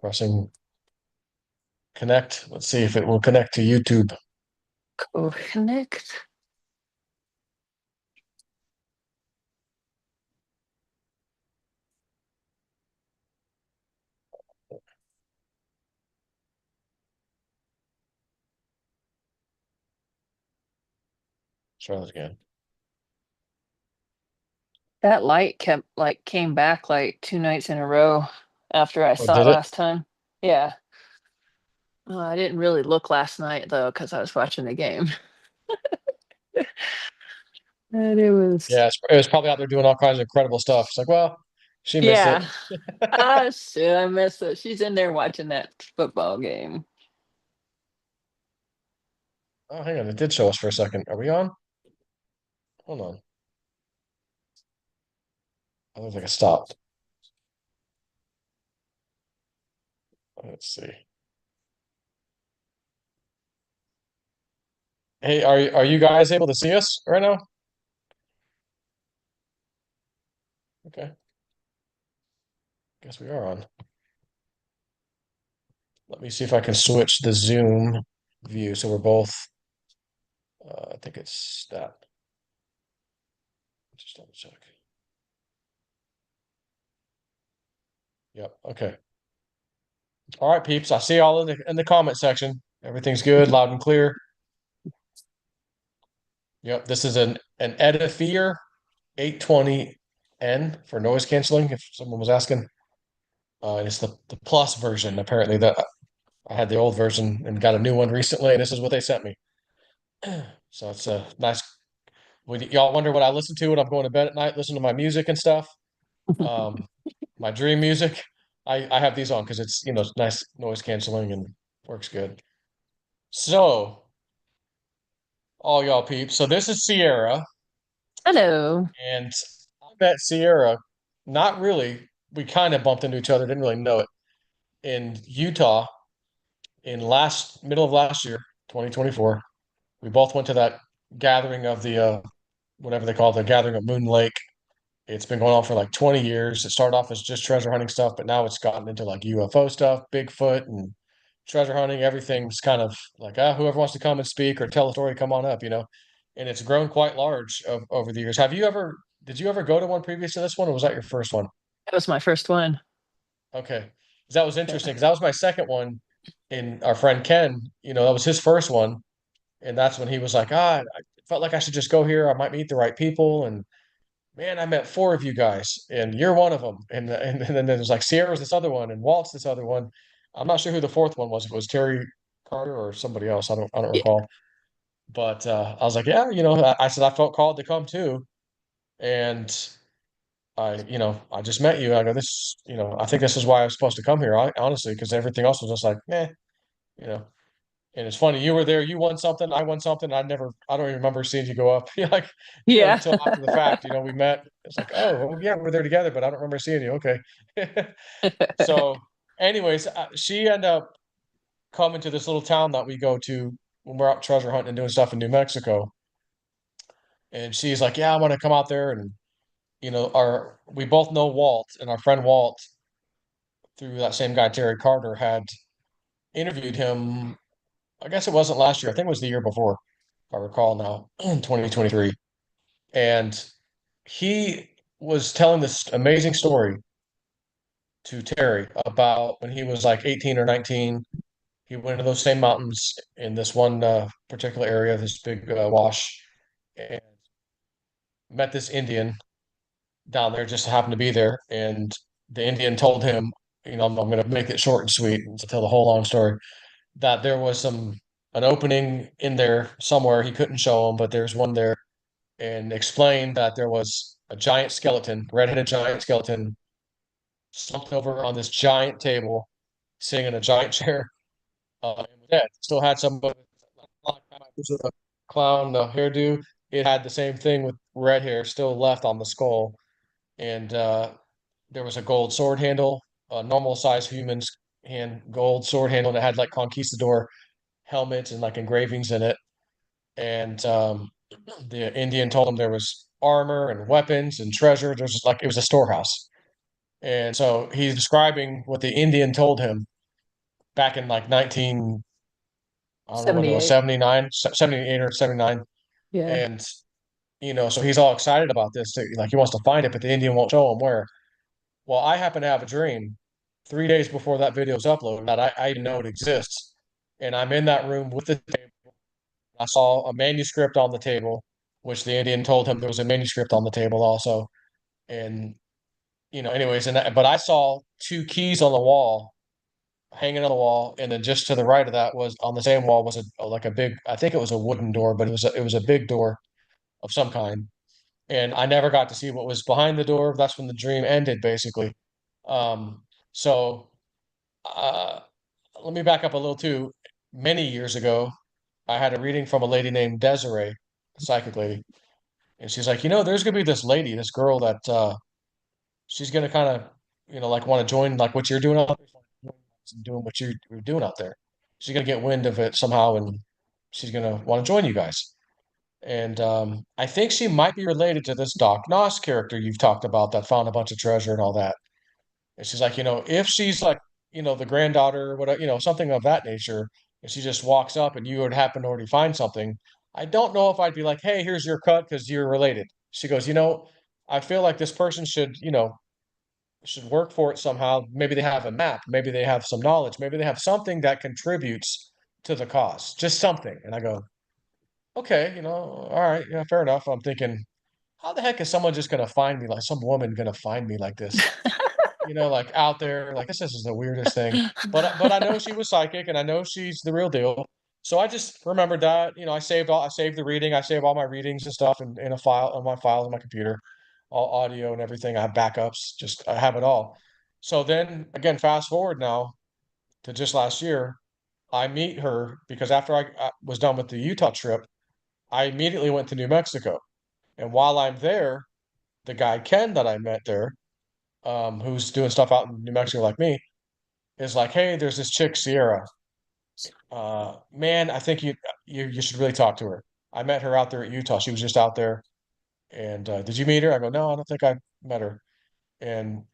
Pressing connect. Let's see if it will connect to YouTube. Go connect. Try that again. That light kept came back like 2 nights in a row after I Oh, saw it did it? last time. Yeah. I didn't really look last night though because I was watching the game. And it was Yeah, it was probably out there doing all kinds of incredible stuff. It's like, well, she missed it. yeah. Ah shit, I missed it. She's in there watching that football game. Oh, hang on. It did show us for a second. Are we on? Hold on. I don't think it stopped. Let's see. Hey, are you guys able to see us right now? Okay. Guess we are on. Let me see if I can switch the Zoom view so we're both. I think it's that. Just double check. Yep. Okay. All right, peeps. I see all in the comment section. Everything's good, loud and clear. Yep. This is an Edifier 820N for noise canceling. If someone was asking, and it's the plus version. Apparently, that I had the old version and got a new one recently, and this is what they sent me. So it's a nice. When y'all wonder what I listen to when I'm going to bed at night, listen to my music and stuff. Um, my dream music. I have these on because it's nice noise canceling and works good. So all y'all peeps. So this is Sierra, Hello. and I met Sierra. Not really. We kind of bumped into each other. Didn't really know it in Utah in last middle of last year, 2024. We both went to that gathering of the whatever they call it, the gathering of Moon Lake. It's been going on for like 20 years. It started off as just treasure hunting stuff, but now it's gotten into like UFO stuff, Bigfoot and treasure hunting. Everything's kind of like, whoever wants to come and speak or tell a story, come on up. And it's grown quite large over the years. Did you ever go to one previous to this one, or was that your first one? That was my first one. Okay. 'Cause that was Yeah. interesting because that was my second one. And our friend Ken, that was his first one. And that's when he was like, I felt like I should just go here. I might meet the right people. And man, I met four of you guys, and you're one of them. And then there's like Sierra's this other one, and Walt's this other one. I'm not sure who the fourth one was. If it was Terry Carter or somebody else. I don't Yeah. recall. But I was like, yeah, I said I felt called to come too, and I just met you. I go, I think this is why I was supposed to come here. Honestly, because everything else was just like, you know. And it's funny, you were there, you won something, I won something. I don't even remember seeing you go up. Like, Yeah. until after the fact, we met. It's like, oh, well, yeah, we're there together, but I don't remember seeing you. Okay. So, anyways, she ended up coming to this little town that we go to when we're out treasure hunting and doing stuff in New Mexico. And she's like, yeah, I want to come out there. And, we both know Walt, and our friend Walt, through that same guy, Terry Carter, had interviewed him. I guess it wasn't last year. I think it was the year before, if I recall now, 2023. And he was telling this amazing story to Terry about when he was like 18 or 19. He went to those same mountains in this one particular area, this big wash, and met this Indian down there, just happened to be there. And the Indian told him, I'm going to make it short and sweet to tell the whole long story, that there was an opening in there somewhere. He couldn't show him, but there's one there, and explained that there was a giant skeleton, redheaded giant skeleton, slumped over on this giant table, sitting in a giant chair, and was dead. Still had some of the clown hairdo. It had the same thing with red hair still left on the skull, and there was a gold sword handle, a normal size human's hand gold sword handle that had like conquistador helmets and like engravings in it. And the Indian told him there was armor and weapons and treasure. There's like it was a storehouse. And so he's describing what the Indian told him. back in like 19, I don't know when it was, 78. 79, 78 or 79. Yeah. And, so he's all excited about this. Like he wants to find it, but the Indian won't show him where. Well, I happen to have a dream 3 days before that video is uploaded that I know it exists. And I'm in that room with the table. I saw a manuscript on the table, which the Indian told him there was a manuscript on the table also. And, anyways, but I saw two keys on the wall, hanging on the wall, and then just to the right of that was on the same wall was like a big, I think it was a wooden door, but it was a big door of some kind. And I never got to see what was behind the door. That's when the dream ended, basically. So uh, let me back up a little too. Many years ago, I had a reading from a lady named Desiree, a psychic lady, and she's like, there's gonna be this lady, this girl that she's gonna kind of, like want to join like what you're doing out there, doing what you're doing out there. She's gonna get wind of it somehow, and she's gonna want to join you guys. And I think she might be related to this Doc Noss character you've talked about that found a bunch of treasure and all that. And she's like, if she's like, the granddaughter or whatever, something of that nature, and she just walks up and you would happen to already find something, I don't know if I'd be like, hey, here's your cut because you're related. She goes, I feel like this person should work for it somehow. Maybe they have a map, maybe they have some knowledge, maybe they have something that contributes to the cause, just something. And I go, okay, all right, yeah, fair enough. I'm thinking, how the heck is someone just gonna find me, like some woman gonna find me like this? Like out there, like this is the weirdest thing. But I know she was psychic, and I know she's the real deal. So I just remembered that, I saved the reading, I save all my readings and stuff in a file on my files on my computer, all audio and everything. I have backups, just I have it all. So then again, fast forward now to just last year, I meet her because after I was done with the Utah trip, I immediately went to New Mexico. And while I'm there, the guy Ken that I met there, who's doing stuff out in New Mexico like me, is like, hey, there's this chick Sierra. Man, I think you should really talk to her. I met her out there at Utah. She was just out there. And did you meet her? I go, no, I don't think I met her. And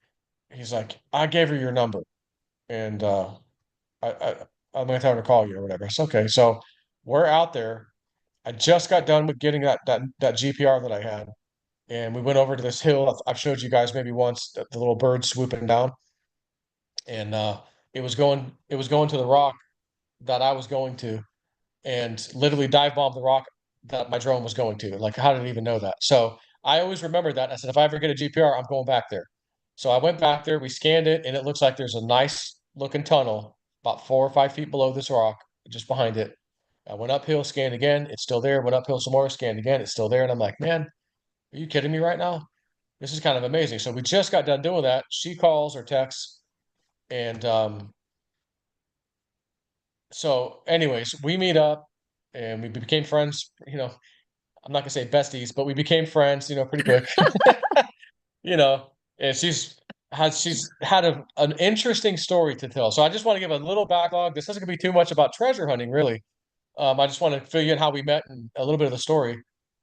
he's like, I gave her your number, and I, I I'm gonna tell her to call you or whatever. It's okay. So we're out there. I just got done with getting that GPR that I had, and we went over to this hill. I've showed you guys maybe once the little bird swooping down, and it was going to the rock that I was going to, and literally dive bombed the rock that my drone was going to. Like, how did it even know that? So I always remember that. I said, if I ever get a GPR, I'm going back there. So I went back there, we scanned it, and it looks like there's a nice looking tunnel about 4 or 5 feet below this rock, just behind it. I went uphill, scanned again, it's still there. Went uphill some more, scanned again, it's still there. And I'm like, man, are you kidding me right now? This is kind of amazing. So we just got done doing that. She calls or texts, and so anyways, we meet up and we became friends. I'm not gonna say besties, but we became friends, pretty quick. you know, and she's had an interesting story to tell. So I just want to give a little backlog. This isn't gonna be too much about treasure hunting, really. I just want to fill you in how we met and a little bit of the story.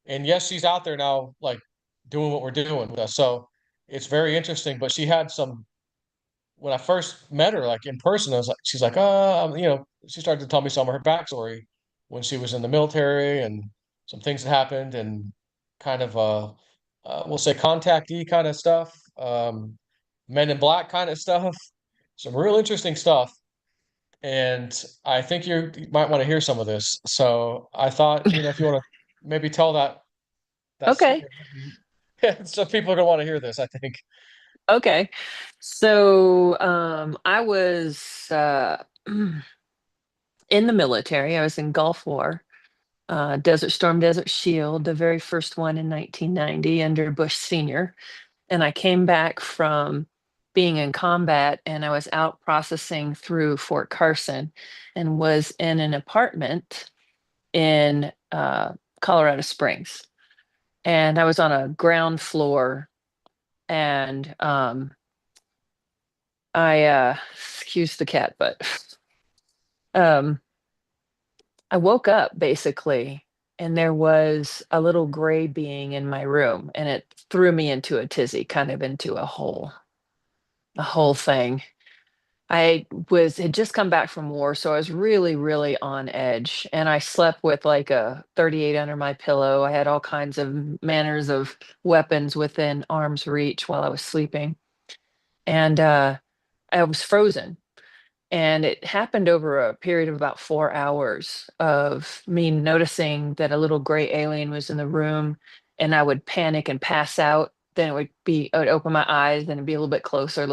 And yes, she's out there now, like doing what we're doing with us. So it's very interesting. But she had some when I first met her, like in person, I was like, she's like, she started to tell me some of her backstory when she was in the military and some things that happened and kind of, we'll say contactee kind of stuff, Men in Black kind of stuff, some real interesting stuff. And I think you might want to hear some of this. So I thought, if you want to maybe tell that Okay. story, so people are gonna want to hear this, I think. Okay. So I was in the military. I was in Gulf War, Desert Storm, Desert Shield, the very first one in 1990 under Bush Sr. And I came back from being in combat and I was out processing through Fort Carson and was in an apartment in Colorado Springs. And I was on a ground floor and excuse the cat, but um, I woke up basically, and there was a little gray being in my room, and it threw me into a tizzy, kind of into a whole thing. had just come back from war, so I was really, really on edge. And I slept with like a 38 under my pillow. I had all kinds of manners of weapons within arm's reach while I was sleeping. And I was frozen. And it happened over a period of about 4 hours of me noticing that a little gray alien was in the room, and I would panic and pass out. Then I would open my eyes, then it'd be a little bit closer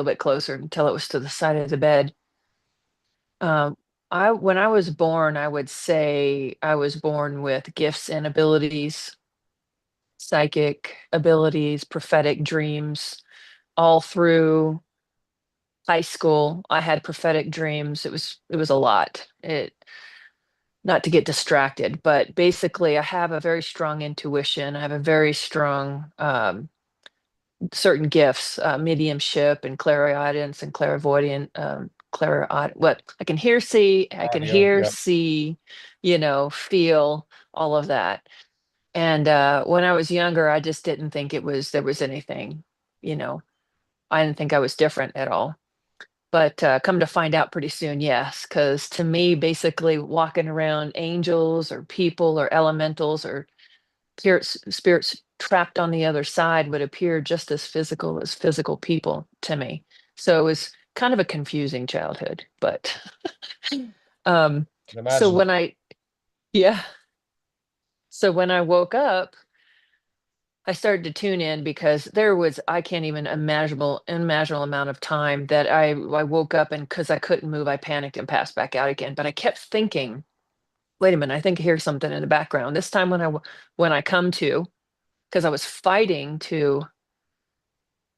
until it was to the side of the bed. Um, when I was born, I would say I was born with gifts and abilities, psychic abilities, prophetic dreams, all through high school. I had prophetic dreams. It was a lot. It Not to get distracted, but basically I have a very strong intuition. I have a very strong certain gifts, mediumship and clairaudience and clairvoyant, what I can hear, see, I can Audio. hear, Yeah. see, feel all of that. And when I was younger, I just didn't think there was anything, you know, I didn't think I was different at all. But come to find out pretty soon, yes, because to me, basically walking around angels or people or elementals or spirits trapped on the other side would appear just as physical people to me. So it was kind of a confusing childhood. But um, Can so imagine. yeah, so when I woke up, I started to tune in because I can't even imaginable amount of time that I woke up, and because I couldn't move, I panicked and passed back out again. But I kept thinking, wait a minute, I think I hear something in the background. This time when I come to, because I was fighting to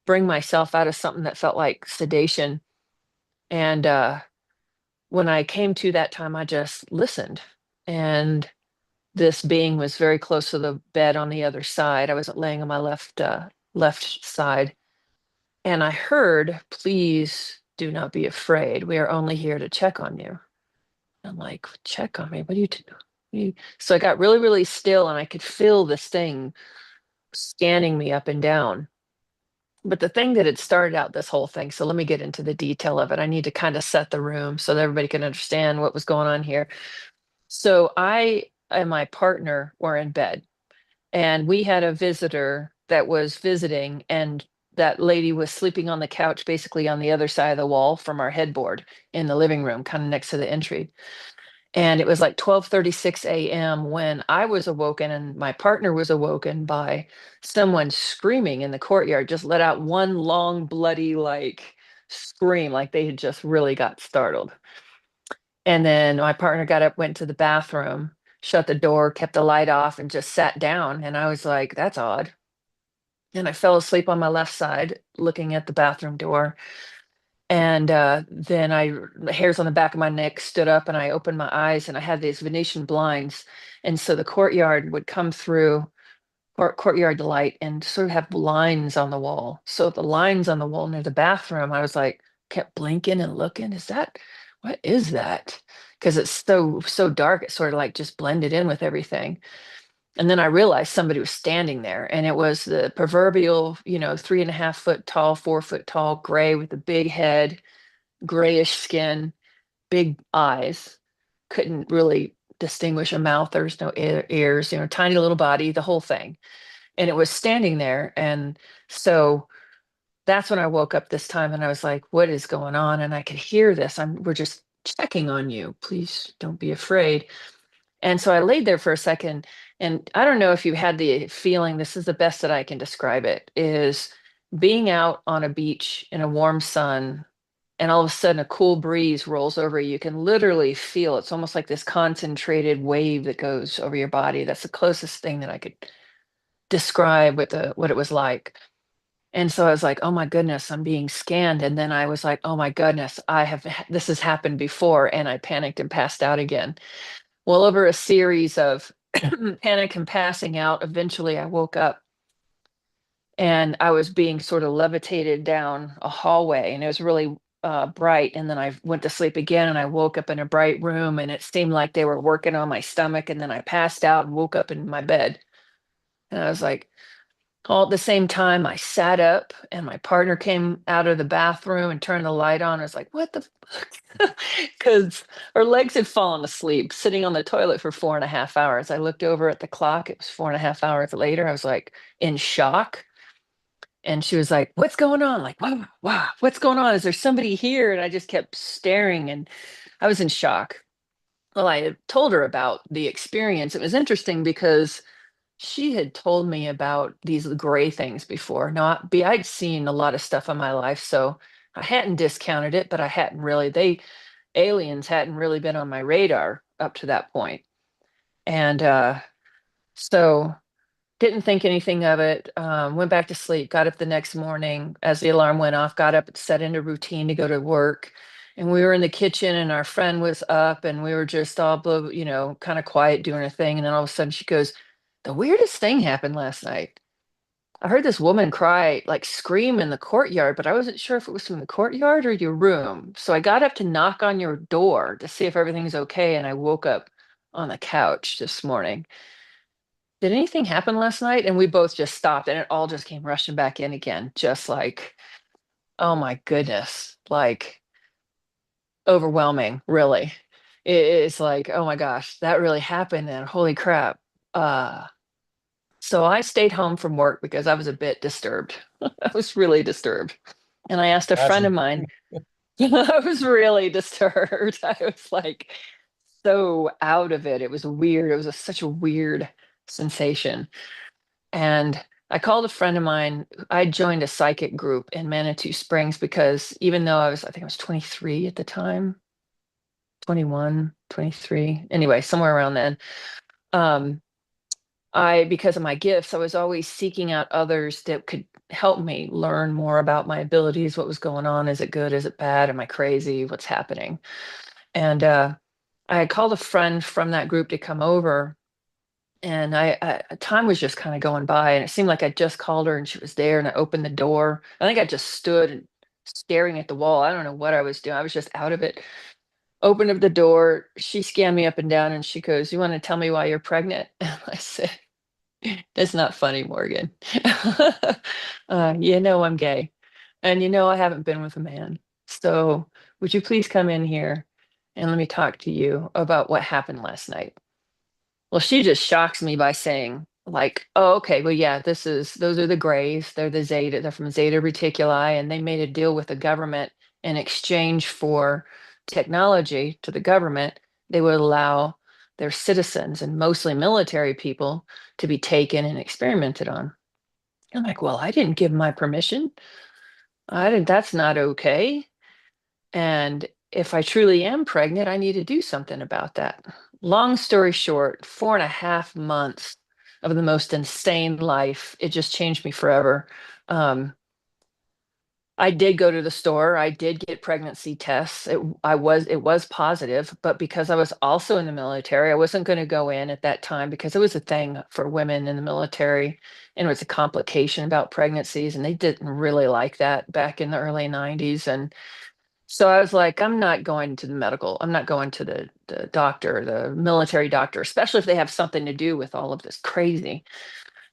bring myself out of something that felt like sedation. And when I came to that time, I just listened. And this being was very close to the bed on the other side. I wasn't laying on my left side. And I heard, please do not be afraid. We are only here to check on you. I'm like, check on me? What do you do? So I got really, really still, and I could feel this thing scanning me up and down. But the thing that had started out this whole thing, so let me get into the detail of it. I need to kind of set the room so that everybody can understand what was going on here. So I and my partner were in bed, and we had a visitor that was visiting, and that lady was sleeping on the couch, basically on the other side of the wall from our headboard in the living room, kind of next to the entry. And it was like 12:36 a.m. when I was awoken, and my partner was awoken by someone screaming in the courtyard, just let out one long, bloody, like scream, like they had just really got startled. And then my partner got up, went to the bathroom, shut the door, kept the light off, and just sat down. And I was like, that's odd. And I fell asleep on my left side, looking at the bathroom door. And then the hairs on the back of my neck stood up, and I opened my eyes, and I had these Venetian blinds. And so the courtyard would come through, courtyard light, and sort of have lines on the wall. So the lines on the wall near the bathroom, I was like, kept blinking and looking. What is that? Because it's so dark, it sort of like just blended in with everything. And then I realized somebody was standing there, and it was the proverbial, 3.5 foot tall, 4 foot tall, gray with a big head, grayish skin, big eyes. Couldn't really distinguish a mouth. There was no ears, tiny little body, the whole thing. And it was standing there. And so that's when I woke up this time, and I was like, what is going on? And I could hear this. We're just checking on you. Please don't be afraid. And so I laid there for a second, and I don't know if you had the feeling, this is the best that I can describe it, is being out on a beach in a warm sun, and all of a sudden a cool breeze rolls over you. You can literally feel it's almost like this concentrated wave that goes over your body. That's the closest thing that I could describe what it was like. And so I was like, oh my goodness, I'm being scanned. And then I was like, oh my goodness, this has happened before. And I panicked and passed out again. Well, over a series of panic and passing out, eventually I woke up, and I was being sort of levitated down a hallway, and it was really bright. And then I went to sleep again, and I woke up in a bright room, and it seemed like they were working on my stomach. And then I passed out and woke up in my bed. And I was like, All at the same time, I sat up and my partner came out of the bathroom and turned the light on. I was like, what the fuck? Because our legs had fallen asleep sitting on the toilet for 4.5 hours. I looked over at the clock. It was 4.5 hours later. I was like in shock. And she was like, what's going on? Like, wow, wow, what's going on? Is there somebody here? And I just kept staring and I was in shock. Well, I had told her about the experience. It was interesting because she had told me about these gray things before. Not be I'd seen a lot of stuff in my life, so I hadn't discounted it, but I hadn't really aliens hadn't really been on my radar up to that point. And so didn't think anything of it. Went back to sleep, got up the next morning as the alarm went off, got up, set into routine to go to work. And we were in the kitchen and our friend was up and we were just all, kind of quiet doing a thing. And then all of a sudden she goes, the weirdest thing happened last night. I heard this woman cry, like scream in the courtyard, but I wasn't sure if it was from the courtyard or your room. So I got up to knock on your door to see if everything's okay. And I woke up on the couch this morning. Did anything happen last night? And we both just stopped and it all just came rushing back in again, just like, oh my goodness, like overwhelming, really. It's like, oh my gosh, that really happened and holy crap. So I stayed home from work because I was a bit disturbed. I was really disturbed. And I asked a friend of Imagine. mine, I was really disturbed. I was like so out of it. It was weird. It was such a weird sensation. And I called a friend of mine. I joined a psychic group in Manitou Springs because even though I think I was 23 at the time, 21, 23, anyway, somewhere around then. Um, because of my gifts, I was always seeking out others that could help me learn more about my abilities, what was going on. Is it good? Is it bad? Am I crazy? What's happening? And I had called a friend from that group to come over and time was just kind of going by and it seemed like I just called her and she was there and I opened the door. I think I just stood and staring at the wall. I don't know what I was doing. I was just out of it. Opened up the door. She scanned me up and down and she goes, you want to tell me why you're pregnant? And I said, that's not funny, Morgan. I'm gay and I haven't been with a man. So would you please come in here and let me talk to you about what happened last night? Well, she just shocks me by saying, like, oh, okay, well, yeah, those are the grays. They're the Zeta, they're from Zeta Reticuli, and they made a deal with the government in exchange for technology to the government. They would allow their citizens and mostly military people to be taken and experimented on. I'm like, well, I didn't give my permission. That's not okay. And if I truly am pregnant, I need to do something about that. Long story short, 4.5 months of the most insane life. It just changed me forever. Um, I did go to the store. I did get pregnancy tests. It was positive, but because I was also in the military, I wasn't going to go in at that time because it was a thing for women in the military and it was a complication about pregnancies and they didn't really like that back in the early 90s. And so I was like, I'm not going to the doctor, the military doctor, especially if they have something to do with all of this crazy.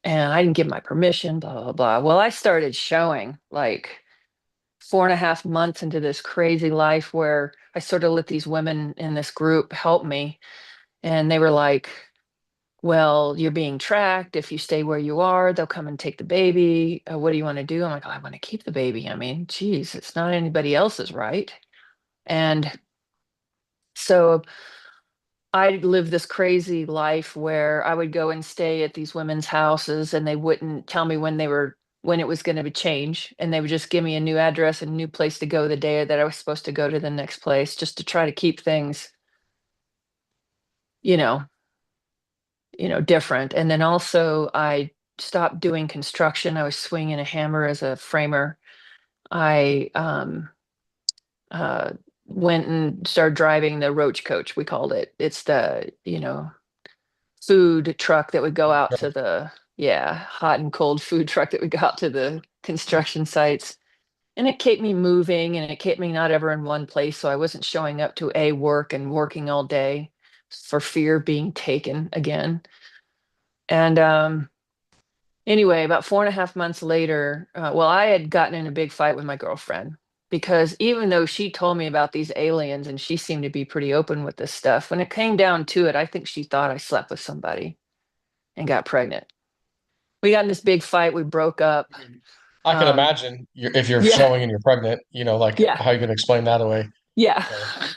And I didn't give my permission, blah, blah, blah. Well, I started showing like 4.5 months into this crazy life where I sort of let these women in this group help me. And they were like, well, you're being tracked. If you stay where you are, they'll come and take the baby. What do you want to do? I'm like, oh, I want to keep the baby. I mean, geez, it's not anybody else's right. And so I lived this crazy life where I would go and stay at these women's houses and they wouldn't tell me when it was going to change. And they would just give me a new address and a new place to go the day that I was supposed to go to the next place just to try to keep things, you know, different. And then also I stopped doing construction. I was swinging a hammer as a framer. I uh, went and started driving the roach coach, we called it. It's the, food truck that would go out to the, yeah, hot and cold food truck that would go out to the construction sites. And it kept me moving and it kept me not ever in one place. So I wasn't showing up to work and working all day for fear of being taken again. And Anyway, about 4.5 months later, well, I had gotten in a big fight with my girlfriend because even though she told me about these aliens and she seemed to be pretty open with this stuff, when it came down to it, I think she thought I slept with somebody and got pregnant. We got in this big fight. We broke up. I mean, I can Um, imagine if you're yeah, showing and you're pregnant, like yeah, how you can explain that away. yeah.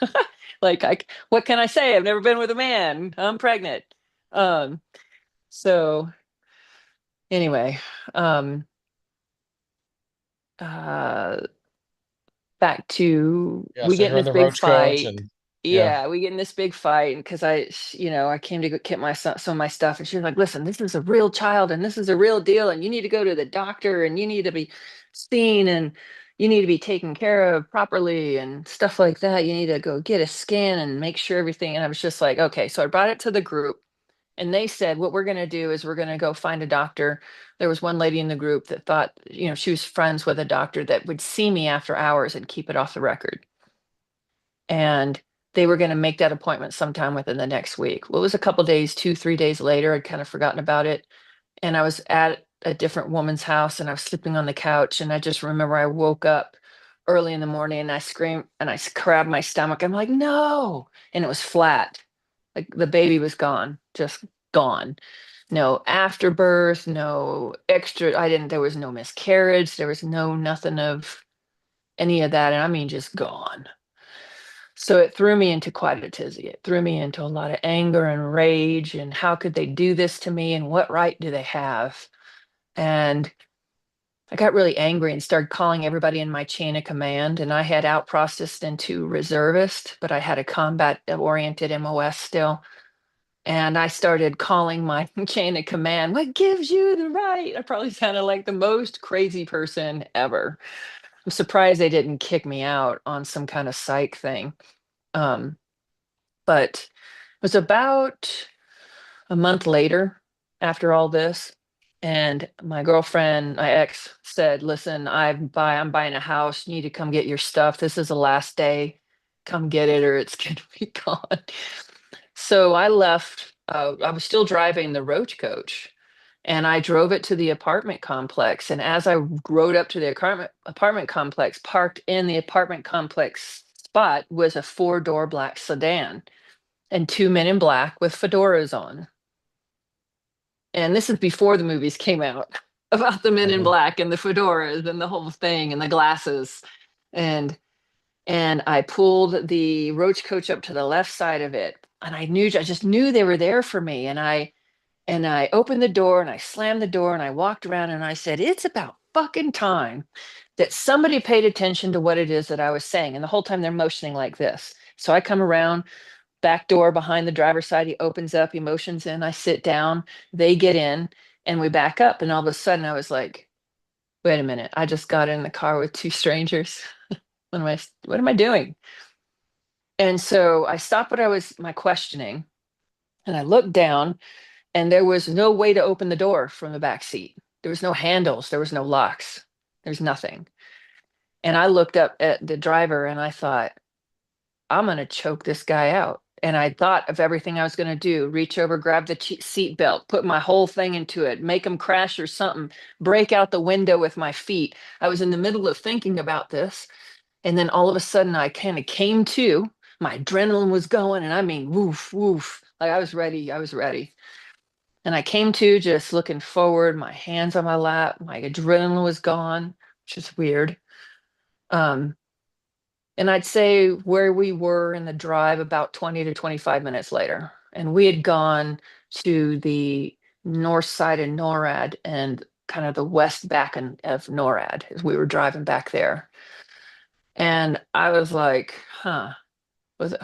So Like, what can I say? I've never been with a man. I'm pregnant. Um, so anyway, um, uh, back to yeah, we so get in you're in this the big roach coach fight. and yeah. Yeah, we get in this big fight because I came to go get some of my stuff, and she was like, "Listen, this is a real child, and this is a real deal, and you need to go to the doctor, and you need to be seen, and you need to be taken care of properly, and stuff like that. You need to go get a scan and make sure everything." And I was just like, "Okay." So I brought it to the group, and they said, "What we're going to do is we're going to go find a doctor." There was one lady in the group that thought, she was friends with a doctor that would see me after hours and keep it off the record. And they were going to make that appointment sometime within the next week. Well, it was a couple days, 2, 3 days later. I'd kind of forgotten about it. And I was at a different woman's house and I was sleeping on the couch. And I just remember I woke up early in the morning and I screamed and grabbed my stomach. I'm like, no. And it was flat. Like the baby was gone, just gone. No afterbirth, no extra. There was no miscarriage. There was nothing of any of that. And I mean, just gone. So it threw me into quite a tizzy. It threw me into a lot of anger and rage and how could they do this to me and what right do they have? And I got really angry and started calling everybody in my chain of command. And I had out processed into reservist, but I had a combat oriented MOS still. And I started calling my chain of command, what gives you the right? I probably sounded like the most crazy person ever. I'm surprised they didn't kick me out on some kind of psych thing. Um, but it was about a month later after all this, and my girlfriend, my ex, said, "Listen, I'm buying a house. You need to come get your stuff. This is the last day. Come get it, or it's gonna be gone." So I left. I was still driving the roach coach, and I drove it to the apartment complex. And as I rode up to the apartment complex, parked in the apartment complex spot was a four-door black sedan and two men in black with fedoras on. And this is before the movies came out about the men in Mhm. black and the fedoras and the whole thing and the glasses. And I pulled the roach coach up to the left side of it. And I just knew they were there for me. And I opened the door and I slammed the door and I walked around and I said, it's about fucking time that somebody paid attention to what it is that I was saying. And the whole time they're motioning like this. So I come around, back door behind the driver's side. He opens up, he motions in. I sit down, they get in, and we back up. And all of a sudden, I was like, "Wait a minute! I just got in the car with two strangers. What am I doing?" And so I stopped my questioning, and I looked down, and there was no way to open the door from the back seat. There was no handles. There was no locks. There's nothing. And I looked up at the driver, and I thought, I'm going to choke this guy out. And I thought of everything I was going to do, reach over, grab the seat belt, put my whole thing into it, make him crash or something, break out the window with my feet. I was in the middle of thinking about this. And then all of a sudden, I kind of came to. My adrenaline was going, and I mean, woof, woof. Like I was ready. I was ready. And I came to just looking forward, my hands on my lap, my adrenaline was gone, which is weird. Um, and I'd say where we were in the drive about 20 to 25 minutes later. And we had gone to the north side of NORAD and kind of the west back of NORAD as we were driving back there. And I was like, was it,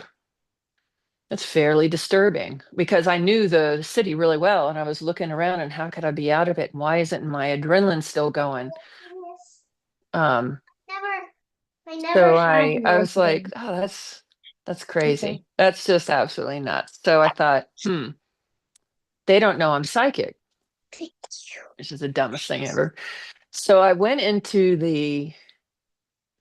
that's fairly disturbing because I knew the city really well and I was looking around and how could I be out of it? Why isn't my adrenaline still going? Um, I never So had I one was like, thing. oh, that's Okay. crazy. That's just absolutely nuts. So I thought, they don't know I'm psychic, which is the dumbest thing ever. So I went into the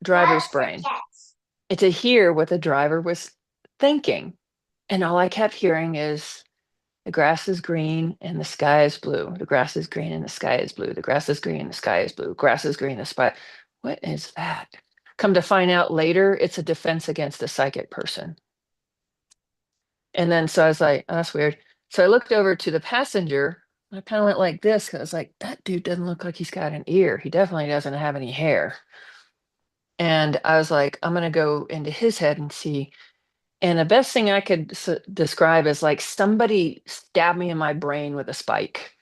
driver's That's for brain cats. to hear what the driver was thinking. And all I kept hearing is, The grass is green and the sky is blue. The grass is green and the sky is blue. The grass is green, the sky is blue. Grass is green, the sky. What is that? Come to find out later, it's a defense against a psychic person. And then so I was like, oh, that's weird. So I looked over to the passenger. I kind of went like this because I was like, that dude doesn't look like he's got an ear. He definitely doesn't have any hair. And I was like, I'm going to go into his head and see. And the best thing I could describe is like somebody stabbed me in my brain with a spike.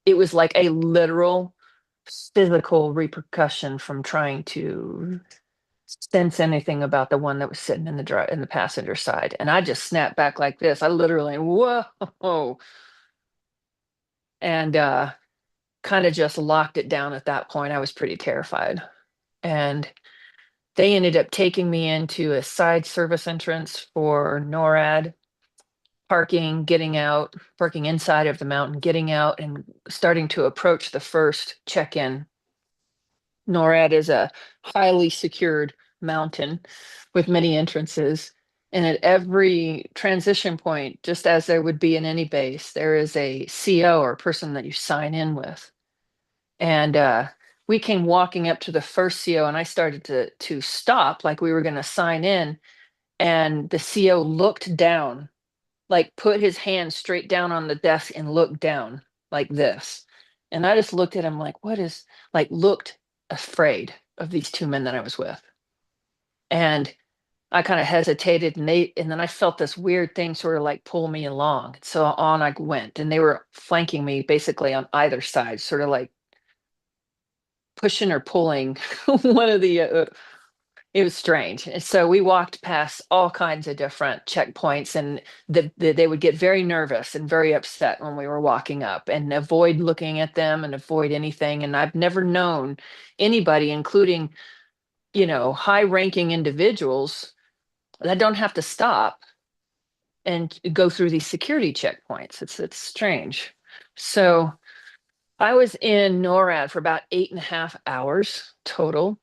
It was like a literal physical repercussion from trying to sense anything about the one that was sitting in the passenger side. And I just snapped back like this. I literally, whoa, and kind of just locked it down at that point. I was pretty terrified. And they ended up taking me into a side service entrance for NORAD, getting out, parking inside of the mountain, getting out and starting to approach the first check-in. NORAD is a highly secured mountain with many entrances. And at every transition point, just as there would be in any base, there is a CO or person that you sign in with. And we came walking up to the first CO, and I started to stop like we were going to sign in. And the CO looked down, like put his hand straight down on the desk and looked down like this. And I just looked at him like, what is, like, looked afraid of these two men that I was with. And I kind of hesitated, and then I felt this weird thing sort of like pull me along. So on I went, and they were flanking me basically on either side, sort of like pushing or pulling one of the it was strange. And so we walked past all kinds of different checkpoints, and they would get very nervous and very upset when we were walking up, and avoid looking at them and avoid anything. And I've never known anybody, including, high ranking individuals, that don't have to stop and go through these security checkpoints. It's strange. So I was in NORAD for about 8.5 hours total.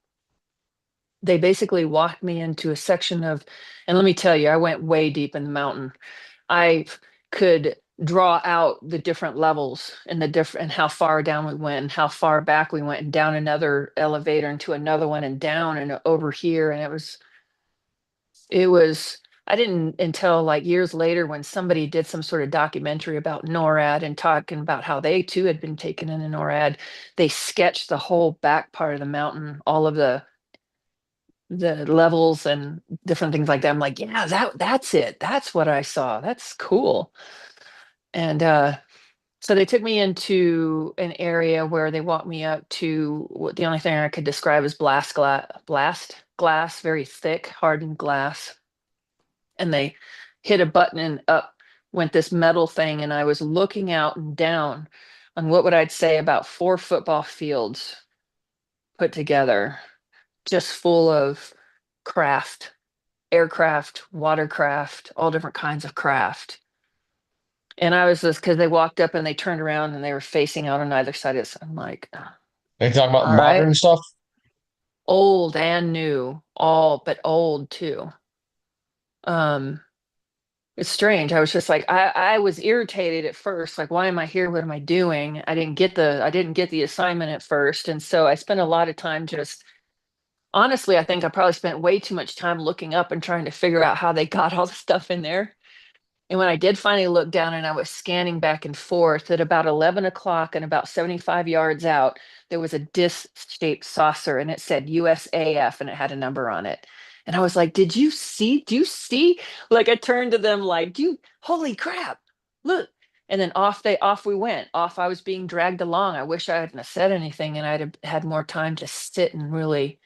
They basically walked me into a section of, and let me tell you, I went way deep in the mountain. I could draw out the different levels and and how far down we went and how far back we went, and down another elevator into another one and down and over here. And it was I didn't, until like years later, when somebody did some sort of documentary about NORAD and talking about how they too had been taken in a NORAD, they sketched the whole back part of the mountain, all of the levels and different things like that. I'm like, yeah, that's it. That's what I saw. That's cool. And so they took me into an area where they walked me up to what the only thing I could describe as blast glass, very thick, hardened glass. And they hit a button, and up went this metal thing. And I was looking out and down on what would I'd say about 4 football fields put together, just full of craft, aircraft, watercraft, all different kinds of craft. And I was just, because they walked up and they turned around and they were facing out on either side of us. I'm like, They talking about all right, modern stuff. old and new, all but old too. Um, it's strange. I was just like, I was irritated at first, like, why am I here? What am I doing? I didn't get the assignment at first. And so I spent a lot of time just, honestly, I think I probably spent way too much time looking up and trying to figure out how they got all the stuff in there. And when I did finally look down and I was scanning back and forth, at about 11 o'clock and about 75 yards out, there was a disc-shaped saucer, and it said USAF and it had a number on it. And I was like, do you see? Like, I turned to them like, holy crap, look. And then off we went. Off I was being dragged along. I wish I hadn't have said anything, and I'd have had more time to sit and really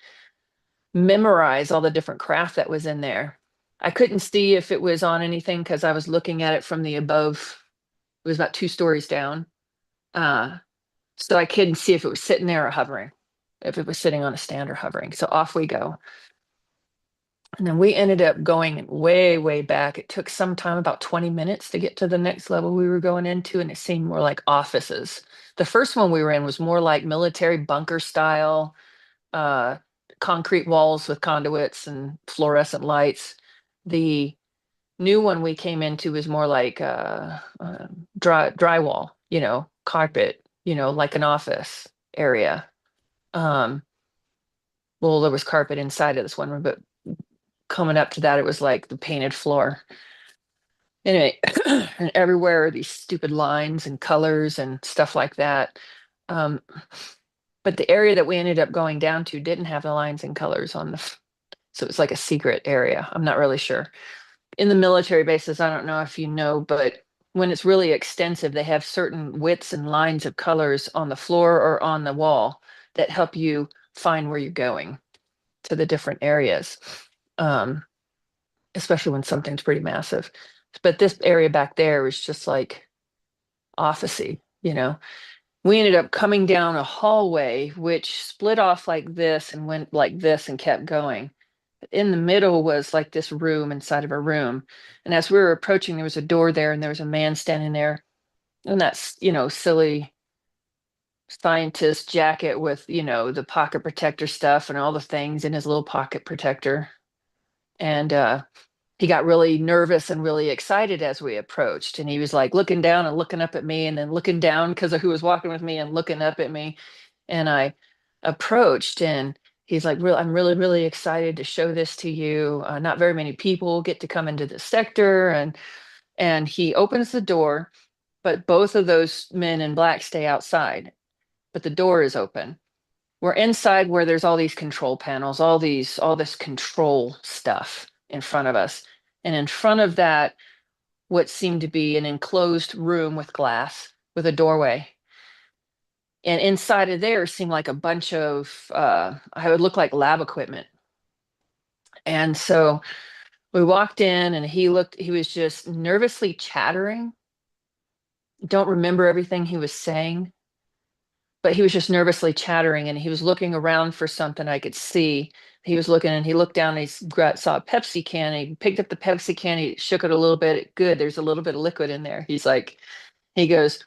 memorize all the different craft that was in there. I couldn't see if it was on anything because I was looking at it from the above. It was about 2 stories down. So I couldn't see if it was sitting there or hovering, if it was sitting on a stand or hovering. So off we go. And then we ended up going way, way back. It took some time, about 20 minutes, to get to the next level we were going into, and it seemed more like offices. The first one we were in was more like military bunker style, concrete walls with conduits and fluorescent lights. The new one we came into was more like drywall, carpet, like an office area. Well, there was carpet inside of this one room, but coming up to that, it was like the painted floor. Anyway, and everywhere are these stupid lines and colors and stuff like that. Um, but the area that we ended up going down to didn't have the lines and colors on so it was like a secret area. I'm not really sure. In the military bases, I don't know if you know, but when it's really extensive, they have certain widths and lines of colors on the floor or on the wall that help you find where you're going to the different areas, especially when something's pretty massive. But this area back there was just like officey, We ended up coming down a hallway which split off like this and went like this and kept going. In the middle was like this room inside of a room. And as we were approaching, there was a door there and there was a man standing there. And that's, silly scientist jacket with, the pocket protector stuff and all the things in his little pocket protector. And he got really nervous and really excited as we approached. And he was like looking down and looking up at me and then looking down because of who was walking with me and looking up at me. And I approached and he's like, I'm really, really excited to show this to you. Not very many people get to come into the sector. And he opens the door, but both of those men in black stay outside, but the door is open. We're inside where there's all these control panels, all this control stuff in front of us. And in front of that, what seemed to be an enclosed room with glass with a doorway. And inside of there seemed like a bunch of, I would look like lab equipment. And so we walked in and he was just nervously chattering. Don't remember everything he was saying, but he was just nervously chattering and he was looking around for something I could see. He was looking and he looked down and he saw a Pepsi can. And he picked up the Pepsi can, he shook it a little bit. Good, there's a little bit of liquid in there. He goes,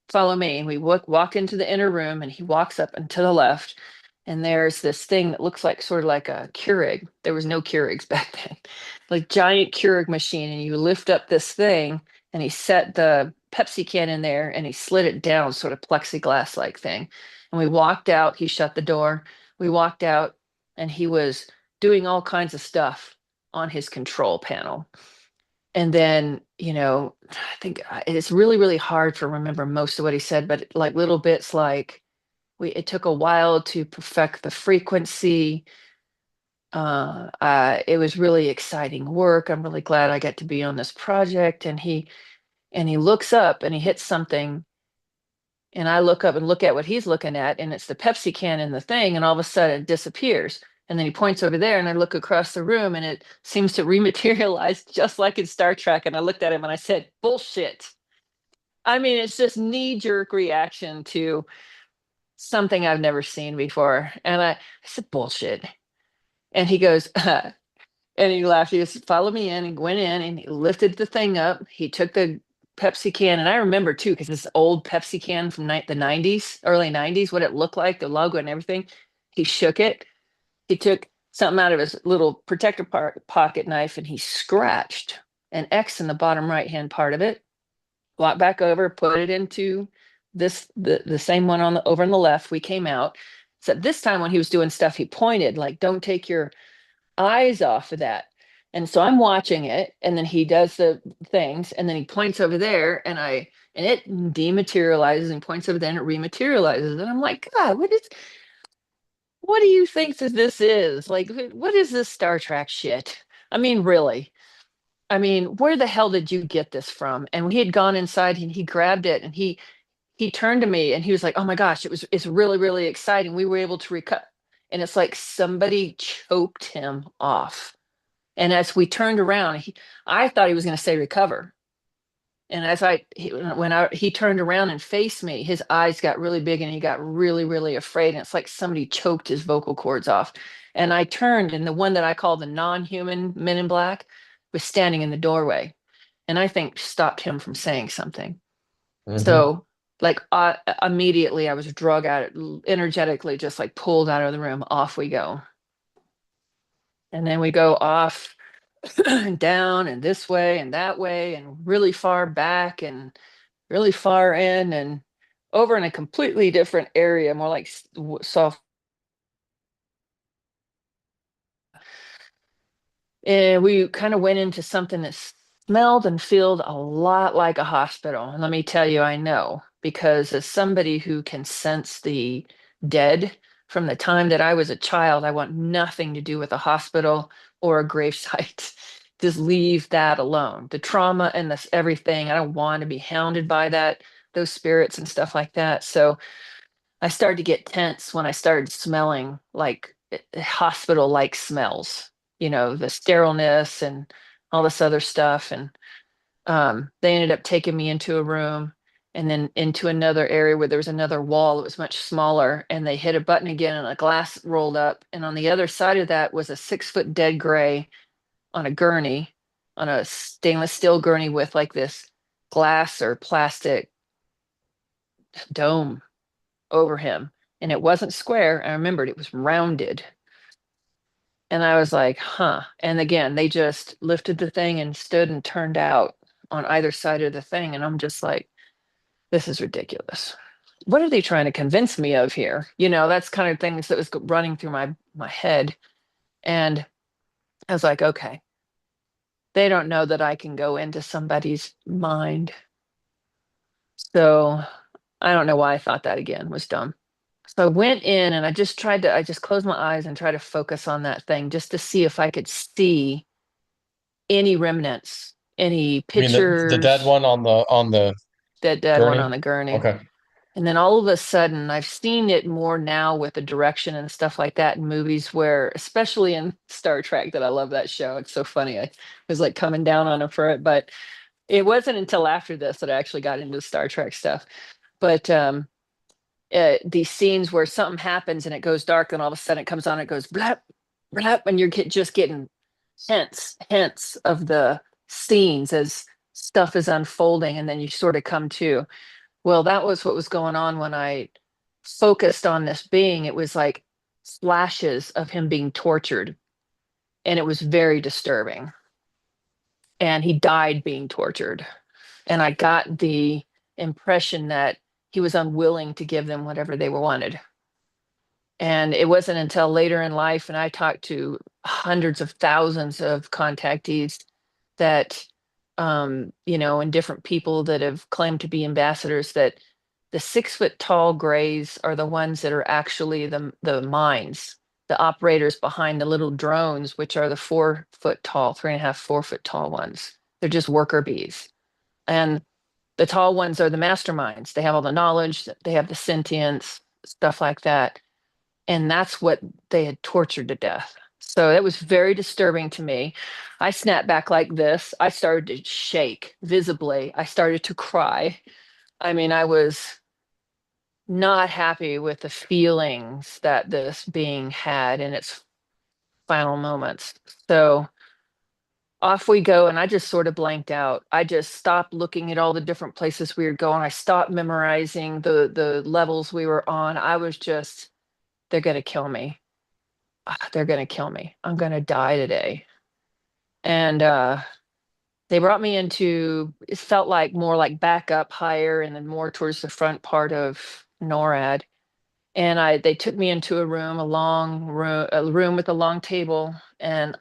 follow me. And we walked into the inner room and he walks up and to the left. And there's this thing that looks like sort of like a Keurig. There was no Keurigs back then, like giant Keurig machine. And you lift up this thing and he set the Pepsi can in there and he slid it down, sort of plexiglass like thing. And we walked out. He shut the door. We walked out and he was doing all kinds of stuff on his control panel. And then, I think it's really, really hard to remember most of what he said, but like little bits like, it took a while to perfect the frequency. It was really exciting work. I'm really glad I got to be on this project. And he looks up and he hits something. And I look up and look at what he's looking at, and it's the Pepsi can in the thing, and all of a sudden it disappears. And then he points over there, and I look across the room, and it seems to rematerialize just like in Star Trek. And I looked at him and I said, bullshit. I mean, it's just knee-jerk reaction to something I've never seen before. And I said, bullshit. And he goes, and he laughed. He goes, follow me in, and went in and he lifted the thing up. He took the Pepsi can. And I remember too, because this old Pepsi can from the 90s, early 90s, what it looked like, the logo and everything. He shook it. He took something out of his little protector pocket knife and he scratched an X in the bottom right-hand part of it. Walked back over, put it into the same one over on the left. We came out. So this time when he was doing stuff, he pointed like, don't take your eyes off of that. And so I'm watching it, and then he does the things, and then he points over there, and it dematerializes and points over there and it rematerializes. And I'm like, God, what do you think that this is? Like, what is this Star Trek shit? I mean, really? I mean, where the hell did you get this from? And when he had gone inside and he grabbed it and he turned to me and he was like, oh my gosh, it's really, really exciting. We were able to recover. And it's like somebody choked him off. And as we turned around, I thought he was going to say recover. And as he turned around and faced me, his eyes got really big and he got really, really afraid. And it's like somebody choked his vocal cords off. And I turned, and the one that I call the non-human Men in Black was standing in the doorway. And I think stopped him from saying something. So like immediately I was drug out, energetically just like pulled out of the room. Off we go. And then we go off down and this way and that way and really far back and really far in and over in a completely different area, more like soft. And we kind of went into something that smelled and felt a lot like a hospital. And let me tell you, I know, because as somebody who can sense the dead from the time that I was a child, I want nothing to do with a hospital or a gravesite. Just leave that alone. The trauma and this everything, I don't want to be hounded by that, those spirits and stuff like that. So I started to get tense when I started smelling like hospital like smells, the sterileness and all this other stuff. And they ended up taking me into a room and then into another area where there was another wall that was much smaller. And they hit a button again and a glass rolled up. And on the other side of that was a 6-foot dead gray on a gurney, on a stainless steel gurney with like this glass or plastic dome over him. And it wasn't square. I remembered it was rounded. And I was like, huh. And again, they just lifted the thing and stood and turned out on either side of the thing. And I'm just like, this is ridiculous. What are they trying to convince me of here? That's kind of things that was running through my head. And I was like, okay, they don't know that I can go into somebody's mind. So I don't know why I thought that again was dumb. So I went in and I just closed my eyes and tried to focus on that thing just to see if I could see any remnants, any I mean the dead pictures, one on the that dead one gurney? on the gurney. Okay. And then all of a sudden, I've seen it more now with the direction and stuff like that in movies where, especially in Star Trek, that I love that show. It's so funny. I was like coming down on it for it, but it wasn't until after this that I actually got into Star Trek stuff. But these scenes where something happens and it goes dark, and all of a sudden it comes on, it goes blap, blap, and you're just getting hints of the scenes as stuff is unfolding, and then you sort of come to. Well, that was what was going on when I focused on this being. It was like flashes of him being tortured, and it was very disturbing. And he died being tortured. And I got the impression that he was unwilling to give them whatever they wanted. And it wasn't until later in life, and I talked to hundreds of thousands of contactees that, and different people that have claimed to be ambassadors, that the 6-foot tall grays are the ones that are actually the minds, the operators behind the little drones, which are the 4-foot tall, 3.5, 4-foot tall ones. They're just worker bees. And the tall ones are the masterminds. They have all the knowledge, they have the sentience, stuff like that. And that's what they had tortured to death. So it was very disturbing to me. I snapped back like this. I started to shake visibly. I started to cry. I mean, I was not happy with the feelings that this being had in its final moments. So off we go, and I just sort of blanked out. I just stopped looking at all the different places we were going. I stopped memorizing the levels we were on. I was just, they're going to kill me. They're going to kill me. I'm going to die today. And they brought me into, it felt like more like back up higher and then more towards the front part of NORAD. And they took me into a room, a room with a long table, and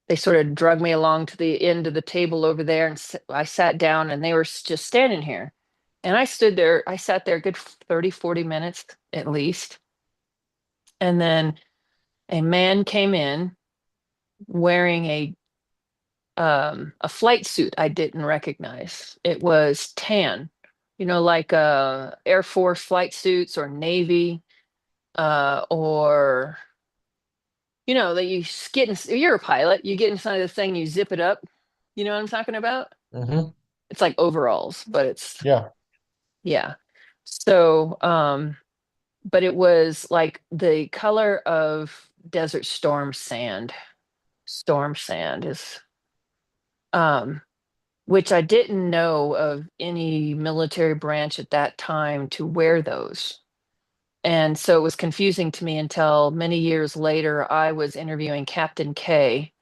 they sort of drug me along to the end of the table over there, and I sat down, and they were just standing here. And I sat there a good 30, 40 minutes at least. And then a man came in wearing a flight suit I didn't recognize. It was tan, like Air Force flight suits or Navy, or that you get in. You're a pilot. You get inside the thing, you zip it up. You know what I'm talking about? Mm-hmm. It's like overalls, but it's Yeah. yeah. So, but it was like the color of desert storm sand. Storm sand is which I didn't know of any military branch at that time to wear those. And so it was confusing to me until many years later, I was interviewing Captain K,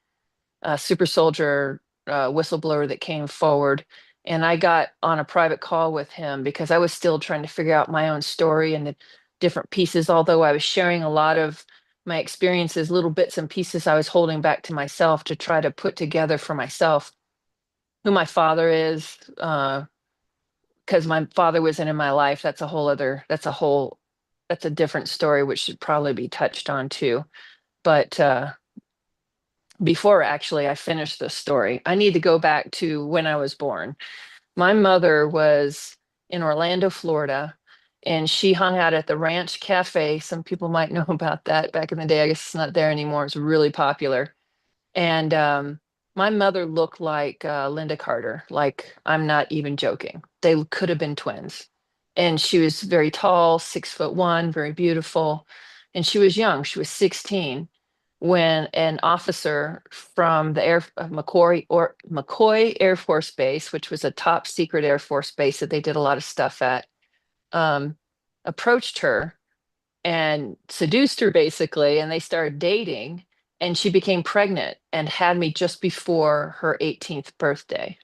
super soldier whistleblower that came forward. And I got on a private call with him because I was still trying to figure out my own story and the different pieces, although I was sharing a lot of my experiences, little bits and pieces I was holding back to myself to try to put together for myself who my father is, because my father wasn't in my life. That's a different story, which should probably be touched on too. But before actually I finish this story, I need to go back to when I was born. My mother was in Orlando, Florida, and she hung out at the Ranch Cafe. Some people might know about that back in the day. I guess it's not there anymore. It's really popular. And my mother looked like Linda Carter. Like, I'm not even joking. They could have been twins. And she was very tall, 6'1", very beautiful. And she was young. She was 16 when an officer from the McCoy Air Force Base, which was a top secret Air Force base that they did a lot of stuff at, um, approached her and seduced her basically, and they started dating, and she became pregnant and had me just before her 18th birthday.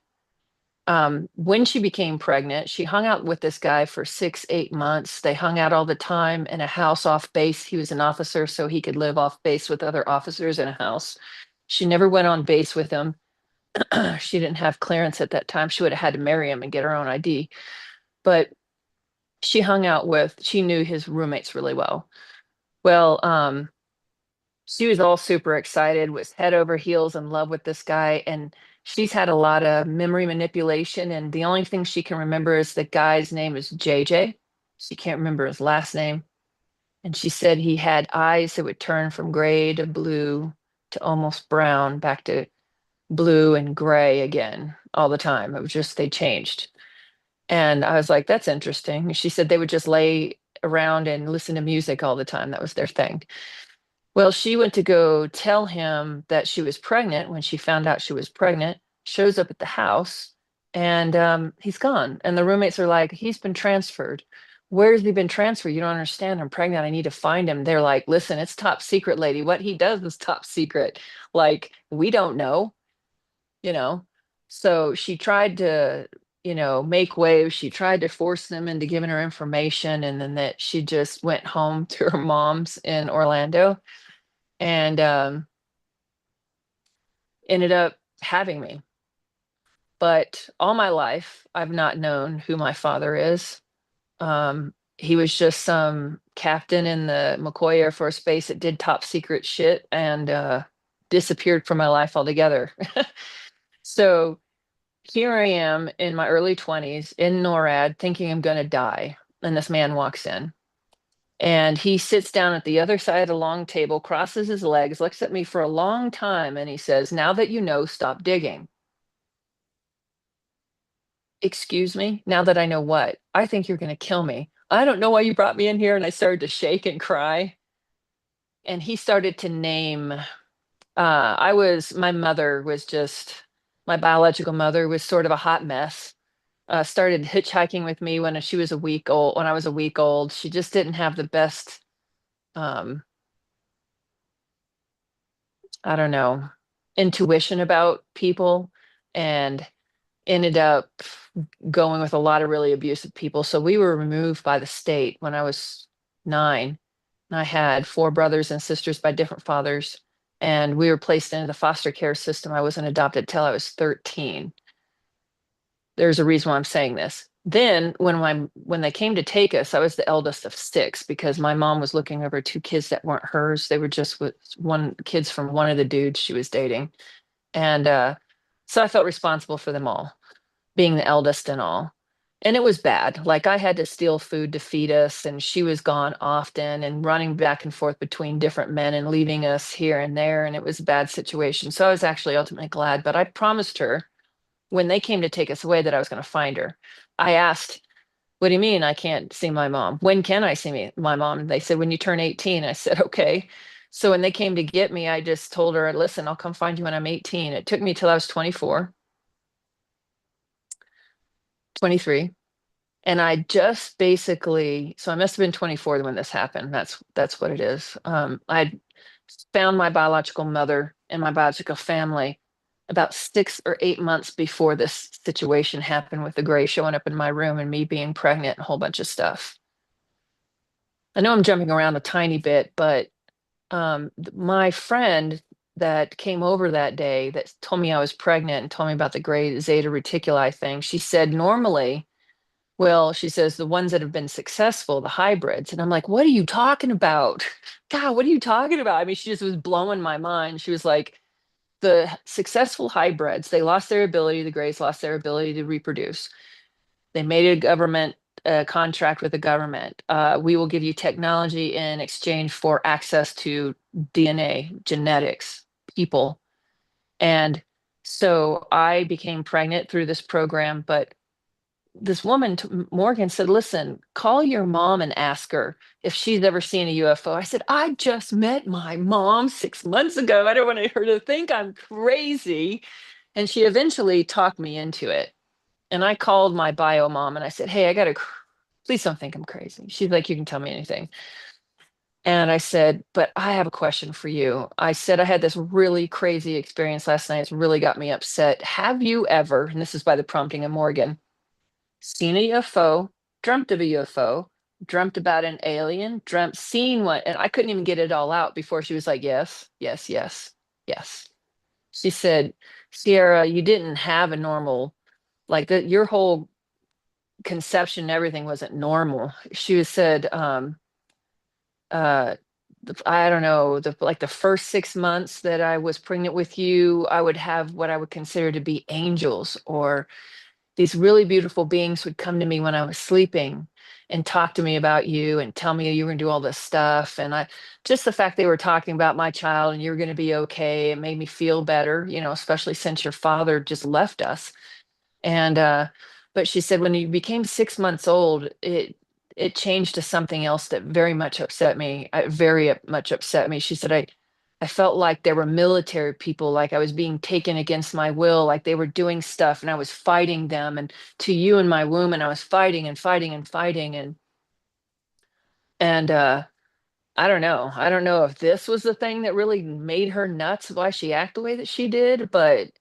When she became pregnant, she hung out with this guy for 6, 8 months. They hung out all the time in a house off base. He was an officer, so he could live off base with other officers in a house. She never went on base with him. She didn't have clearance at that time. She would have had to marry him and get her own ID. But she knew his roommates really well. Well, she was all super excited, was head over heels in love with this guy. And she's had a lot of memory manipulation. And the only thing she can remember is the guy's name is JJ. She can't remember his last name. And she said he had eyes that would turn from gray to blue to almost brown, back to blue and gray again all the time. It was just, they changed. And I was like, that's interesting. She said they would just lay around and listen to music all the time. That was their thing. Well, she went to go tell him that she was pregnant. When she found out she was pregnant, shows up at the house, and he's gone. And the roommates are like, he's been transferred. Where has he been transferred? You don't understand. I'm pregnant. I need to find him. They're like, listen, it's top secret, lady. What he does is top secret. Like, we don't know, you know. So she tried to, make waves. She tried to force them into giving her information, and then that she just went home to her mom's in Orlando and ended up having me. But all my life, I've not known who my father is. He was just some captain in the McCoy Air Force Base that did top secret shit and disappeared from my life altogether. So here I am in my early 20s in NORAD thinking I'm going to die. And this man walks in. And he sits down at the other side of the long table, crosses his legs, looks at me for a long time, and he says, now that you know, stop digging. Excuse me? Now that I know what? I think you're going to kill me. I don't know why you brought me in here. And I started to shake and cry. And he started to name, my mother was just, my biological mother was sort of a hot mess. Started hitchhiking with me when she was a week old, when I was a week old. She just didn't have the best, I don't know, intuition about people, and ended up going with a lot of really abusive people. So we were removed by the state when I was 9. And I had 4 brothers and sisters by different fathers. And we were placed into the foster care system. I wasn't adopted till I was 13. There's a reason why I'm saying this. Then when they came to take us, I was the eldest of 6 because my mom was looking over 2 kids that weren't hers. They were just with kids from one of the dudes she was dating. And so I felt responsible for them all, being the eldest and all. And it was bad. Like, I had to steal food to feed us, and she was gone often and running back and forth between different men and leaving us here and there. And it was a bad situation. So I was actually ultimately glad. But I promised her when they came to take us away that I was going to find her. I asked, what do you mean I can't see my mom? When can I see my mom? And they said, when you turn 18. I said, okay. So when they came to get me, I just told her, listen, I'll come find you when I'm 18. It took me till I was 24, 23. And I just basically, so I must have been 24 when this happened. That's what it is. I found my biological mother and my biological family about 6 or 8 months before this situation happened with the gray showing up in my room and me being pregnant and a whole bunch of stuff. I know I'm jumping around a tiny bit, but my friend that came over that day that told me I was pregnant and told me about the gray zeta reticuli thing, she said normally, well, she says the ones that have been successful, the hybrids. And I'm like, what are you talking about? God, what are you talking about? I mean, she just was blowing my mind. She was like, the successful hybrids, they lost their ability, the grays lost their ability to reproduce. They made a government contract with the government. We will give you technology in exchange for access to DNA, genetics, people. And so I became pregnant through this program, but this woman, Morgan, said, listen, call your mom and ask her if she's ever seen a UFO. I said, I just met my mom 6 months ago. I don't want her to think I'm crazy. And she eventually talked me into it. And I called my bio mom and I said, hey, please don't think I'm crazy. She's like, you can tell me anything. And I said, but I have a question for you. I said, I had this really crazy experience last night. It's really got me upset. Have you ever, and this is by the prompting of Morgan, seen a UFO, dreamt of a UFO, dreamt about an alien, seen what, and I couldn't even get it all out before she was like, yes, yes, yes, yes. She said, Sierra, you didn't have a normal, like that, your whole conception and everything wasn't normal. She was said, uh, I don't know, like the first 6 months that I was pregnant with you, I would have what I would consider to be angels, or these really beautiful beings would come to me when I was sleeping and talk to me about you and tell me you were going to do all this stuff. And just the fact they were talking about my child and you're going to be okay, it made me feel better, especially since your father just left us. And, but she said when you became 6 months old, it changed to something else that very much upset me. Very much upset me. She said, I felt like there were military people, like I was being taken against my will, like they were doing stuff and I was fighting them and to you in my womb and I was fighting and fighting and fighting and I don't know. I don't know if this was the thing that really made her nuts, why she acted the way that she did, but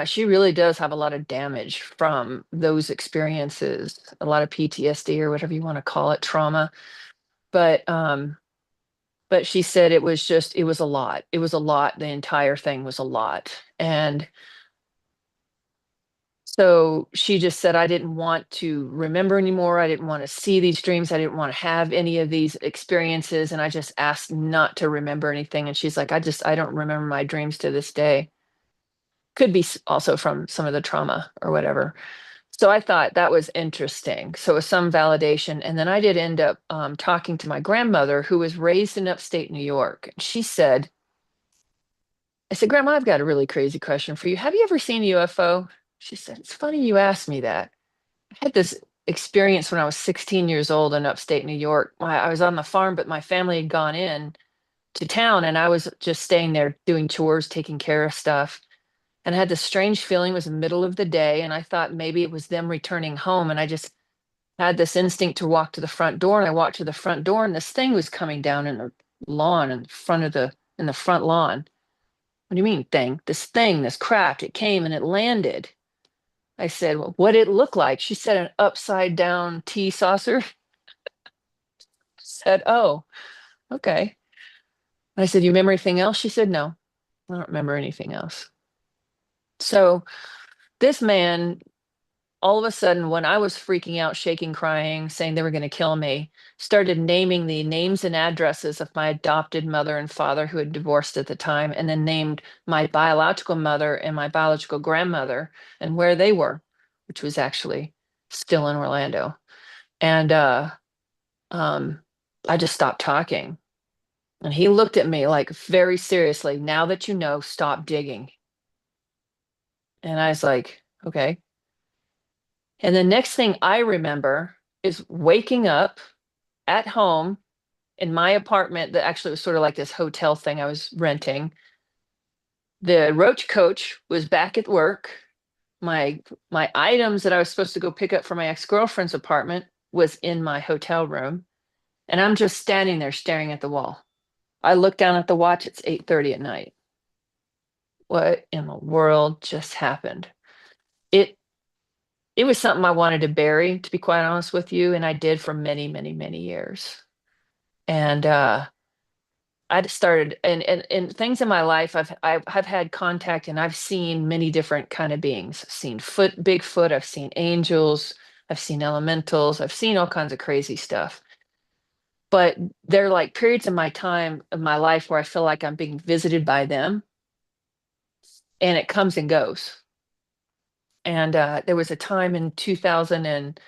she really does have a lot of damage from those experiences, a lot of PTSD or whatever you want to call it, trauma. But she said it was a lot. It was a lot. The entire thing was a lot. And so she just said, I didn't want to remember anymore. I didn't want to see these dreams. I didn't want to have any of these experiences. And I just asked not to remember anything. And she's like, I don't remember my dreams to this day. Could be also from some of the trauma or whatever. So I thought that was interesting. So it was some validation. And then I did end up talking to my grandmother, who was raised in upstate New York. And she said, I said, Grandma, I've got a really crazy question for you. Have you ever seen a UFO? She said, it's funny you asked me that. I had this experience when I was 16 years old in upstate New York. I was on the farm, but my family had gone in to town and I was just staying there doing chores, taking care of stuff. And I had this strange feeling. It was the middle of the day. And I thought maybe it was them returning home. And I just had this instinct to walk to the front door. And I walked to the front door and this thing was coming down in the lawn in the front lawn. What do you mean thing, this craft, it came and it landed. I said, well, what did it look like? She said an upside down tea saucer. I said, oh, okay. I said, you remember anything else? She said, no, I don't remember anything else. So this man, all of a sudden, when I was freaking out, shaking, crying, saying they were going to kill me, started naming the names and addresses of my adopted mother and father who had divorced at the time, and then named my biological mother and my biological grandmother and where they were, which was actually still in Orlando. And I just stopped talking. And he looked at me like very seriously, now that you know, stop digging. And I was like, okay. And the next thing I remember is waking up at home in my apartment that actually was sort of like this hotel thing I was renting. The roach coach was back at work. My items that I was supposed to go pick up from my ex-girlfriend's apartment was in my hotel room. And I'm just standing there staring at the wall. I look down at the watch, it's 8:30 at night. what in the world just happened? It it was something I wanted to bury, to be quite honest with you, and I did for many, many, many years. And I just started and things in my life I've had contact and I've seen many different kind of beings. I've seen Bigfoot, I've seen angels, I've seen elementals, I've seen all kinds of crazy stuff. But there are like periods in my time of my life where I feel like I'm being visited by them and it comes and goes. And there was a time in 2000 and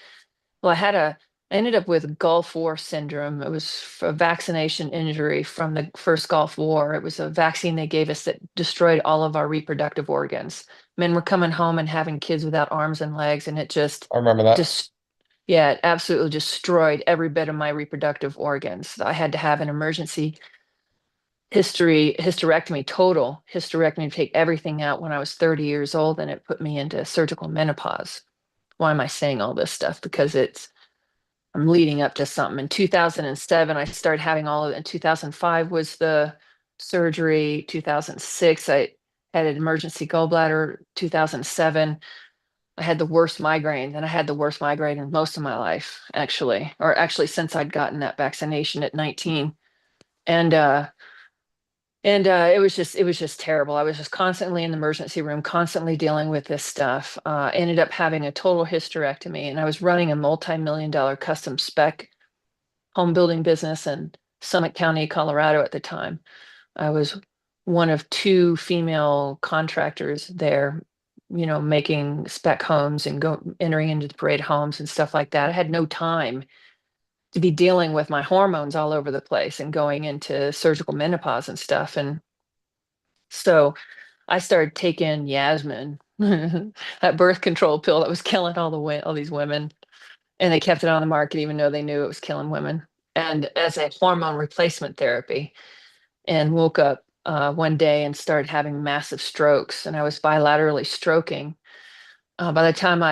well, I ended up with Gulf War syndrome. It was a vaccination injury from the first Gulf War. It was a vaccine they gave us that destroyed all of our reproductive organs. Men were coming home and having kids without arms and legs, and it I remember that. just, yeah, it absolutely destroyed every bit of my reproductive organs. I had to have an emergency total hysterectomy to take everything out when I was 30 years old, and it put me into surgical menopause. Why am I saying all this stuff? Because I'm leading up to something. In 2007, I started having all of it. In 2005 was the surgery. 2006, I had an emergency gallbladder. 2007, I had the worst migraine, and I had the worst migraine in most of my life, actually, or actually since I'd gotten that vaccination at 19. And it was just terrible. I was just constantly in the emergency room, constantly dealing with this stuff. Ended up having a total hysterectomy, and I was running a multi-million-dollar custom spec home building business in Summit County, Colorado at the time. I was one of two female contractors there, making spec homes and entering into the parade homes and stuff like that. I had no time to be dealing with my hormones all over the place and going into surgical menopause and stuff. And so I started taking Yasmin, that birth control pill that was killing all these women, and they kept it on the market even though they knew it was killing women. And as a hormone replacement therapy, and woke up one day and started having massive strokes, and I was bilaterally stroking. By the time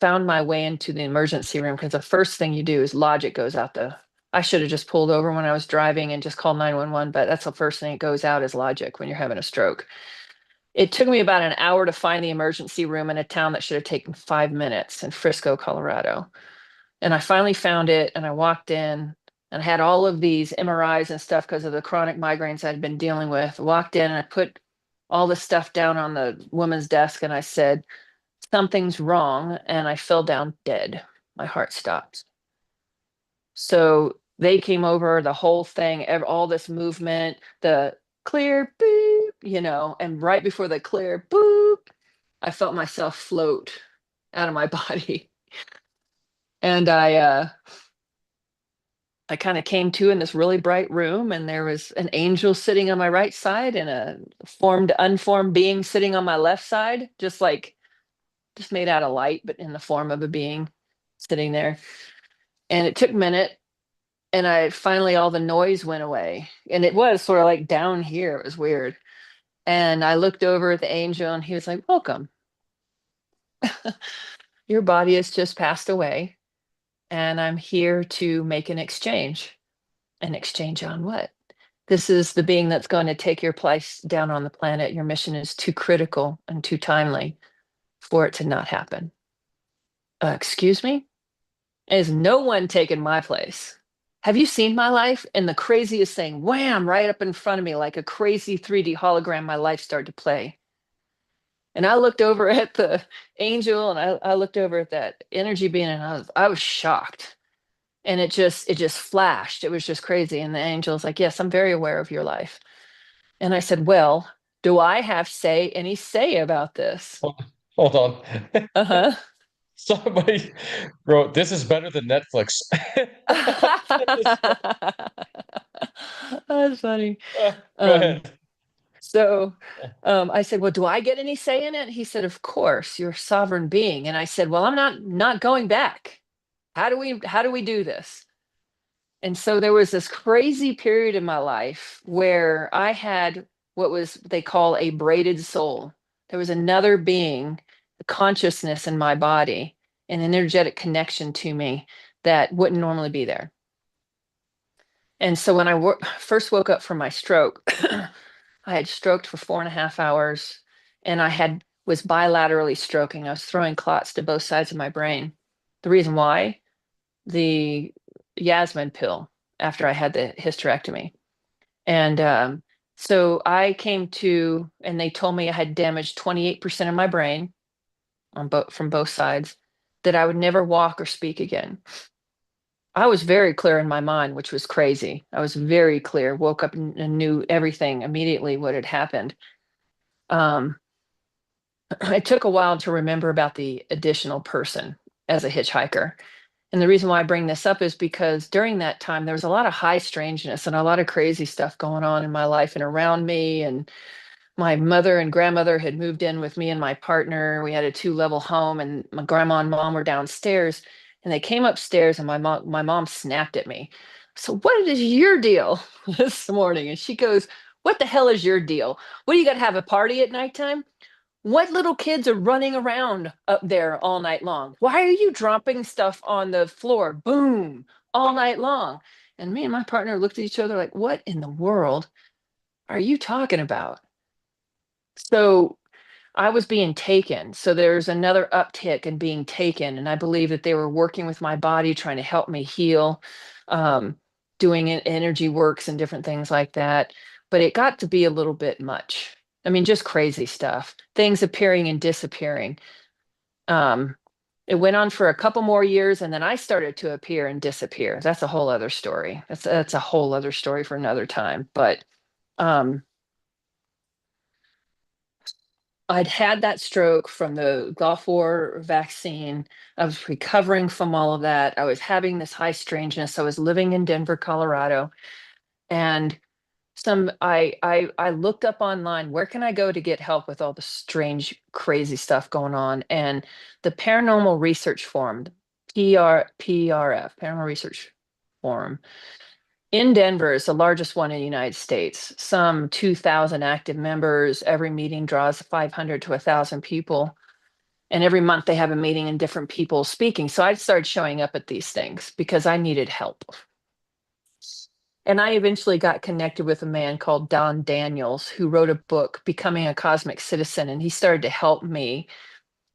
found my way into the emergency room, because the first thing you do is logic goes out the. I should have just pulled over when I was driving and just called 911, but that's the first thing that goes out is logic when you're having a stroke. It took me about an hour to find the emergency room in a town that should have taken 5 minutes in Frisco, Colorado. And I finally found it and I walked in and I had all of these MRIs and stuff because of the chronic migraines I'd been dealing with. Walked in and I put all the stuff down on the woman's desk and I said, something's wrong. And I fell down dead. My heart stopped. So they came over, the whole thing, all this movement, the clear boop, and right before the clear boop, I felt myself float out of my body. And I kind of came to in this really bright room, and there was an angel sitting on my right side and a unformed being sitting on my left side, just made out of light, but in the form of a being sitting there. And it took a minute, and I finally all the noise went away. And it was sort of like down here. It was weird. And I looked over at the angel, and he was like, "Welcome. Your body has just passed away, and I'm here to make an exchange." An exchange on what? This is the being that's going to take your place down on the planet. Your mission is too critical and too timely for it to not happen. Excuse me? Is no one taking my place? Have you seen my life? And the craziest thing, wham, right up in front of me, like a crazy 3D hologram, my life started to play. And I looked over at the angel and I looked over at that energy being, and I was shocked. And it just flashed. It was just crazy. And the angel's like, "Yes, I'm very aware of your life." And I said, "Well, do I have any say about this?" Hold on. Uh-huh. Somebody wrote, "This is better than Netflix." That's funny. Go Um, ahead. so I said, "Well, do I get any say in it?" He said, "Of course, you're a sovereign being." And I said, "Well, I'm not going back. How do we do this?" And so there was this crazy period in my life where I had they call a braided soul. There was another being, a consciousness in my body, an energetic connection to me that wouldn't normally be there. And so when I first woke up from my stroke, I had stroked for 4.5 hours, and was bilaterally stroking. I was throwing clots to both sides of my brain. The reason why, the Yasmin pill after I had the hysterectomy. And so I came to, and they told me I had damaged 28% of my brain from both sides, that I would never walk or speak again. I was very clear in my mind, which was crazy. I was very clear, woke up and knew everything immediately what had happened. Um, it took a while to remember about the additional person as a hitchhiker. And the reason why I bring this up is because during that time, there was a lot of high strangeness and a lot of crazy stuff going on in my life and around me. And my mother and grandmother had moved in with me and my partner. We had a 2-level home, and my grandma and mom were downstairs. And they came upstairs, and my mom snapped at me. So, what is your deal this morning? And she goes, "What the hell is your deal? What, do you got to have a party at nighttime? What little kids are running around up there all night long? Why are you dropping stuff on the floor? Boom, all night long." And me and my partner looked at each other like, "What in the world are you talking about?" So I was being taken. So there's another uptick in being taken. And I believe that they were working with my body, trying to help me heal, um, doing energy works and different things like that. But it got to be a little bit much. I mean, just crazy stuff, things appearing and disappearing. Um, it went on for a couple more years, and then I started to appear and disappear. That's a whole other story. That's a whole other story for another time. But um, I'd had that stroke from the Gulf War vaccine. I was recovering from all of that. I was having this high strangeness. I was living in Denver, Colorado, and I looked up online, where can I go to get help with all the strange, crazy stuff going on? And the Paranormal Research Forum, PRF, Paranormal Research Forum, in Denver is the largest one in the United States. Some 2,000 active members. Every meeting draws 500 to 1,000 people. And every month they have a meeting and different people speaking. So I started showing up at these things because I needed help. And I eventually got connected with a man called Don Daniels, who wrote a book, Becoming a Cosmic Citizen. And he started to help me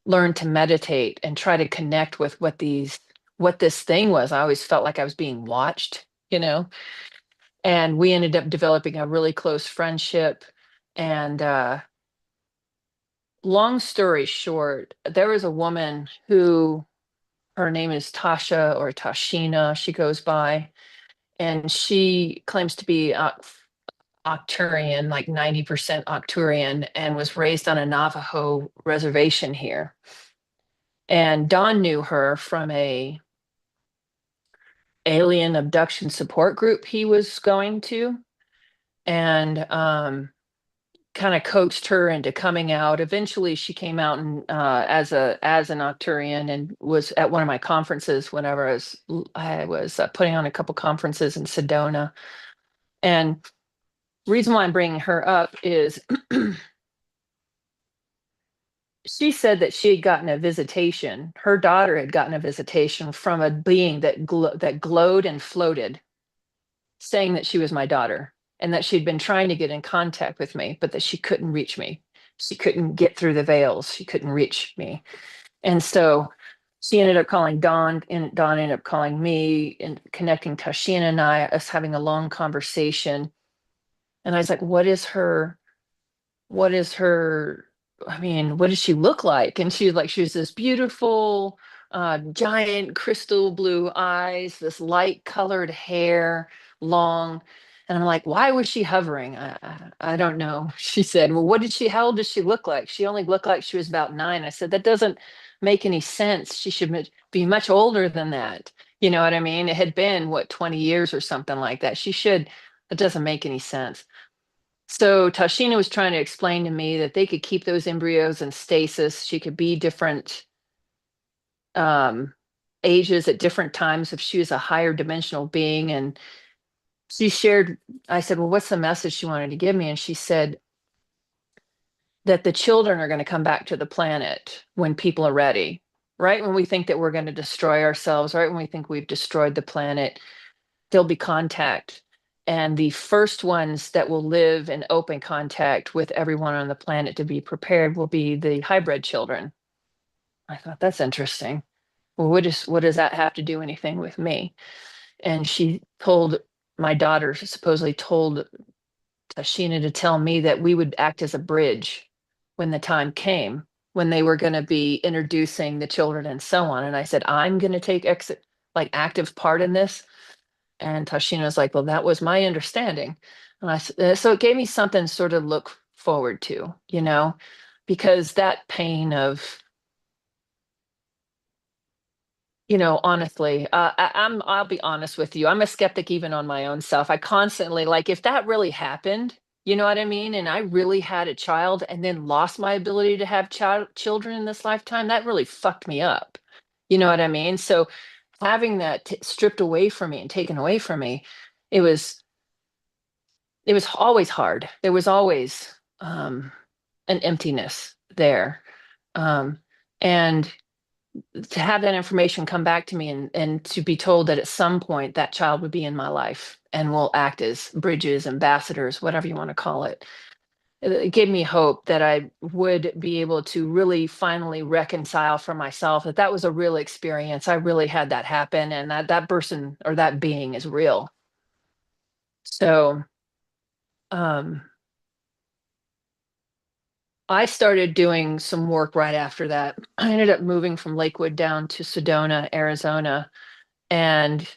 learn to meditate and try to connect with what this thing was. I always felt like I was being watched, you know? And we ended up developing a really close friendship. And long story short, there was a woman who, her name is Tasha, or Tashina, she goes by, and she claims to be Octurian, like 90% Octurian, and was raised on a Navajo reservation here. And Don knew her from a alien abduction support group he was going to, and kind of coaxed her into coming out. Eventually, she came out and as an Octurian, and was at one of my conferences whenever I was putting on a couple conferences in Sedona. And reason why I'm bringing her up is she said that she had gotten a visitation. Her daughter had gotten a visitation from a being that glowed and floated, saying that she was my daughter and that she'd been trying to get in contact with me, but that she couldn't reach me. She couldn't get through the veils. She couldn't reach me. And so she ended up calling Dawn, and Dawn ended up calling me and connecting Tashina and us having a long conversation. And I was like, what is her, I mean, what does she look like? And she was like, she was this beautiful, giant crystal blue eyes, this light colored hair, long. And I'm like, why was she hovering? I don't know. She said, well, how old does she look like? She only looked like she was about 9. I said, that doesn't make any sense. She should be much older than that. You know what I mean? It had been, 20 years or something like that. It doesn't make any sense. So Tashina was trying to explain to me that they could keep those embryos in stasis. She could be different ages at different times if she was a higher dimensional being. And I said, well, what's the message she wanted to give me? And she said that the children are going to come back to the planet when people are ready, right? When we think that we're going to destroy ourselves, right? When we think we've destroyed the planet, there'll be contact. And the first ones that will live in open contact with everyone on the planet to be prepared will be the hybrid children. I thought, that's interesting. Well, what does that have to do anything with me? And she told my daughter, supposedly told Tashina to tell me that we would act as a bridge when the time came, when they were going to be introducing the children and so on. And I said, I'm going to take active part in this. And Tashina was like, well, that was my understanding. And so it gave me something sort of look forward to, because that pain of, honestly, I'll be honest with you. I'm a skeptic even on my own self. I constantly if that really happened, you know what I mean? And I really had a child and then lost my ability to have children in this lifetime, that really fucked me up. You know what I mean? So having that stripped away from me and taken away from me, it was always hard. There was always an emptiness there. And to have that information come back to me and to be told that at some point that child would be in my life and will act as bridges, ambassadors, whatever you want to call it. It gave me hope that I would be able to really finally reconcile for myself that that was a real experience. I really had that happen, and that person or that being is real. So, I started doing some work right after that. I ended up moving from Lakewood down to Sedona, Arizona, and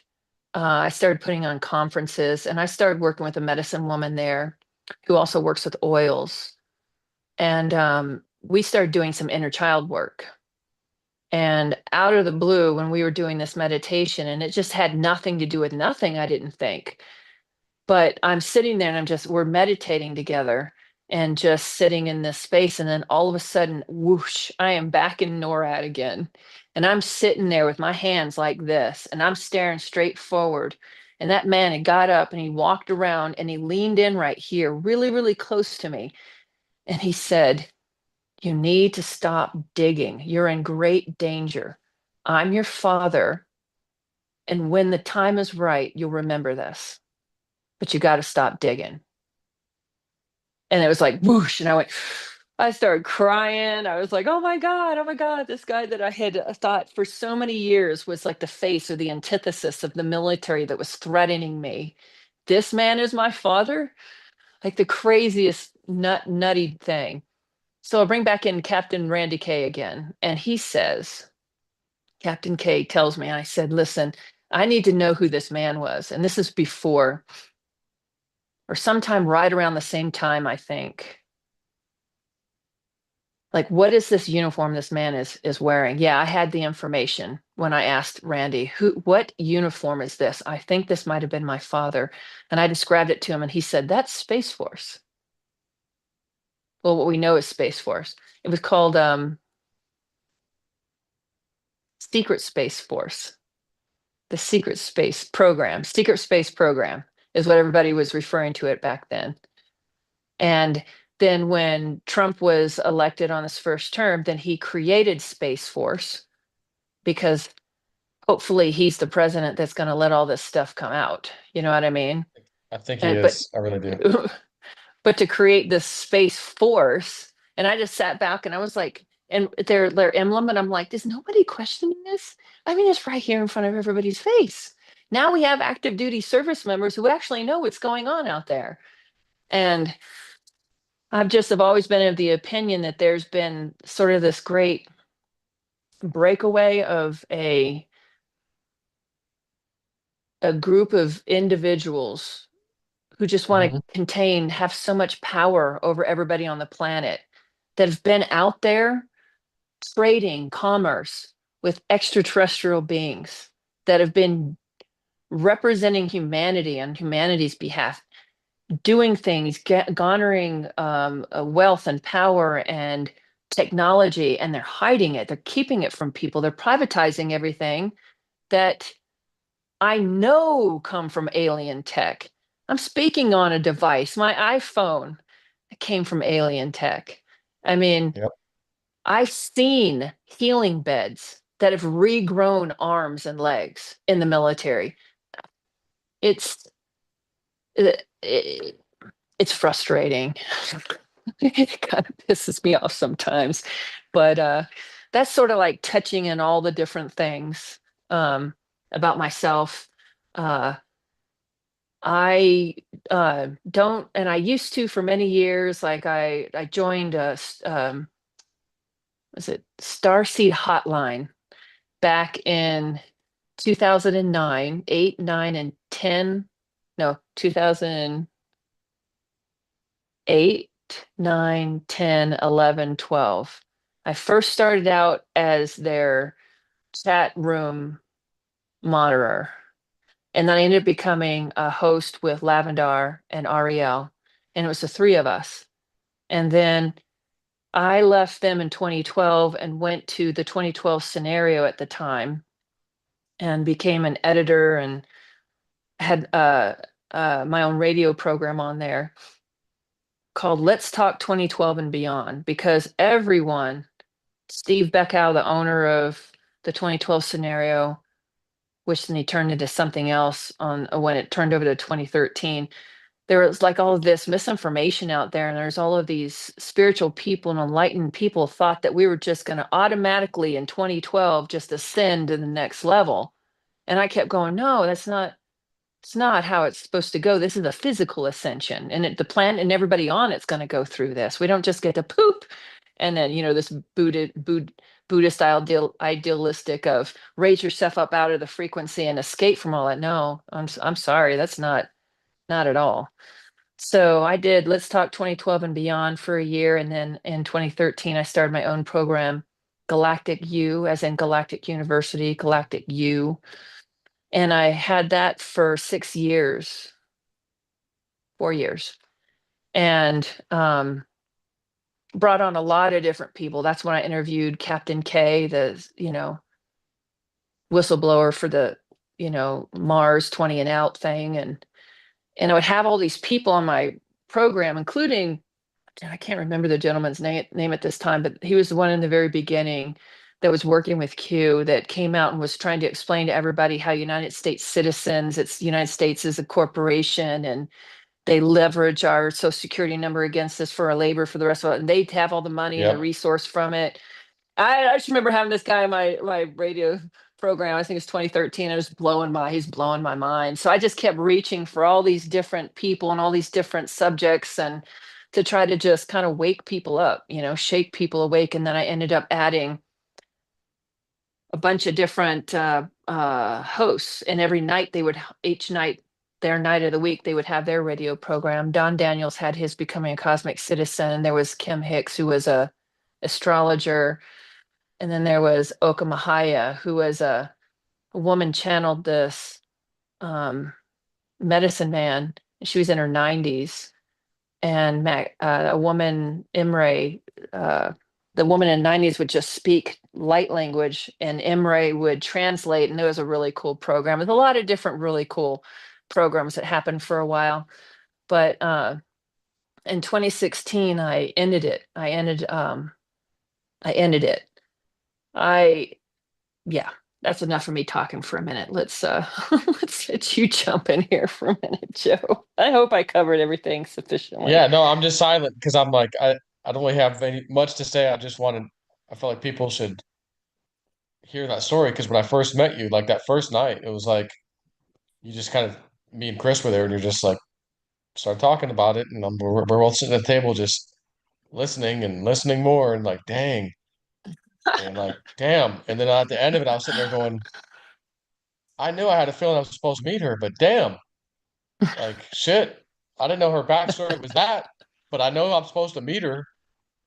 I started putting on conferences, and I started working with a medicine woman there who also works with oils. And we started doing some inner child work. And out of the blue, when we were doing this meditation, and it just had nothing to do with nothing, I didn't think. But I'm sitting there and we're meditating together and just sitting in this space. And then all of a sudden, whoosh, I am back in NORAD again. And I'm sitting there with my hands like this, and I'm staring straight forward. And that man had got up and he walked around and he leaned in right here, really, really close to me. And he said, you need to stop digging. You're in great danger. I'm your father. And when the time is right, you'll remember this. But you got to stop digging. And it was like whoosh, and I started crying. I was like, oh my God, this guy that I had thought for so many years was like the face or the antithesis of the military that was threatening me. This man is my father? Like the craziest nutty thing. So I'll bring back in Captain Randy K again. And he says, Captain K tells me, I said, listen, I need to know who this man was. And this is before, or sometime right around the same time, I think. Like, what is this uniform this man is wearing? Yeah, I had the information when I asked Randy, what uniform is this? I think this might have been my father. And I described it to him, and he said, that's Space Force. Well, what we know is Space Force. It was called Secret Space Force. The Secret Space Program. Secret Space Program is what everybody was referring to it back then. And then when Trump was elected on his first term, then he created Space Force because hopefully he's the president that's going to let all this stuff come out. You know what I mean? I think he is. I really do. But to create this Space Force, and I just sat back and I was like, and their emblem, and I'm like, is nobody questioning this? I mean, it's right here in front of everybody's face. Now we have active duty service members who actually know what's going on out there. And have always been of the opinion that there's been sort of this great breakaway of a group of individuals who just want to have so much power over everybody on the planet that have been out there trading commerce with extraterrestrial beings that have been representing humanity on humanity's behalf, doing things, garnering wealth and power and technology, and they're hiding it. They're keeping it from people. They're privatizing everything that I know come from alien tech. I'm speaking on a device, my iPhone, came from alien tech. I mean, Yep. I've seen healing beds that have regrown arms and legs in the military. It's it, it's frustrating. It kind of pisses me off sometimes, but that's sort of like touching in all the different things um, about myself. Uh, I don't, and I used to for many years. Like I joined was it Starseed Hotline back in 2009, 8, 9, and 10. No, 2008, 9, 10, 11, 12. I first started out as their chat room monitor, and then I ended up becoming a host with Lavendar and Ariel, and it was the three of us. And then I left them in 2012 and went to the 2012 scenario at the time and became an editor and had my own radio program on there called Let's Talk 2012 and Beyond, because everyone, Steve Beckow, the owner of the 2012 scenario, which then he turned into something else on when it turned over to 2013. There was like all of this misinformation out there, and there's all of these spiritual people and enlightened people thought that we were just going to automatically in 2012 just ascend to the next level. And I kept going, no, that's not, it's not how it's supposed to go. This is a physical ascension, and the planet and everybody on it's going to go through this. We don't just get to poop, and then this Buddhist idealistic of raise yourself up out of the frequency and escape from all that. No, I'm sorry, that's not at all. So I did Let's Talk 2012 and Beyond for a year, and then in 2013 I started my own program, Galactic U, as in Galactic University, Galactic U. And I had that for 6 years, 4 years, and brought on a lot of different people. That's when I interviewed Captain K, the whistleblower for the Mars 20 and out thing, and I would have all these people on my program, including, I can't remember the gentleman's name at this time, but he was the one in the very beginning that was working with Q that came out and was trying to explain to everybody how United States citizens, it's United States is a corporation, and they leverage our social security number against us for our labor for the rest of it. And they have all the money and the Yep. resource from it. I just remember having this guy in my radio program. I think it's 2013. He's blowing my mind. So I just kept reaching for all these different people and all these different subjects, and to try to just kind of wake people up, shake people awake. And then I ended up adding a bunch of different hosts, and every night each night, their night of the week, they would have their radio program. Don Daniels had his Becoming a Cosmic Citizen. There was Kim Hicks, who was a astrologer. And then there was Oka Mahaya, who was a woman channeled this medicine man. She was in her 90s. And a woman, Imre, the woman in the 90s would just speak light language, and Imre would translate. And it was a really cool program. There's a lot of different really cool programs that happened for a while. But in 2016, I ended it. I ended it. Yeah, that's enough of me talking for a minute. Let's let's let you jump in here for a minute, Joe. I hope I covered everything sufficiently. Yeah, no, I'm just silent because I'm like I don't really have much to say. I felt like people should hear that story because when I first met you, like that first night, it was like you just kind of me and Chris were there and you're just like started talking about it and we're both sitting at the table just listening and listening more and like dang and like damn. And then at the end of it, I was sitting there going, I knew I had a feeling I was supposed to meet her, but damn, like shit, I didn't know her backstory was that, but I know I'm supposed to meet her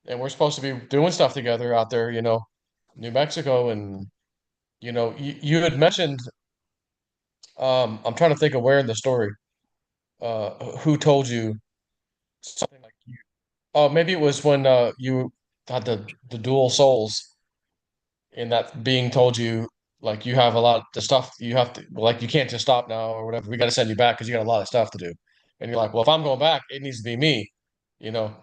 and we're supposed to be doing stuff together out there, New Mexico. And you had mentioned I'm trying to think of where in the story who told you something like you oh maybe it was when you had the dual souls and that being told you like you have a lot of stuff you have to like you can't just stop now or whatever, we got to send you back because you got a lot of stuff to do, and you're like, well, if I'm going back it needs to be me, you know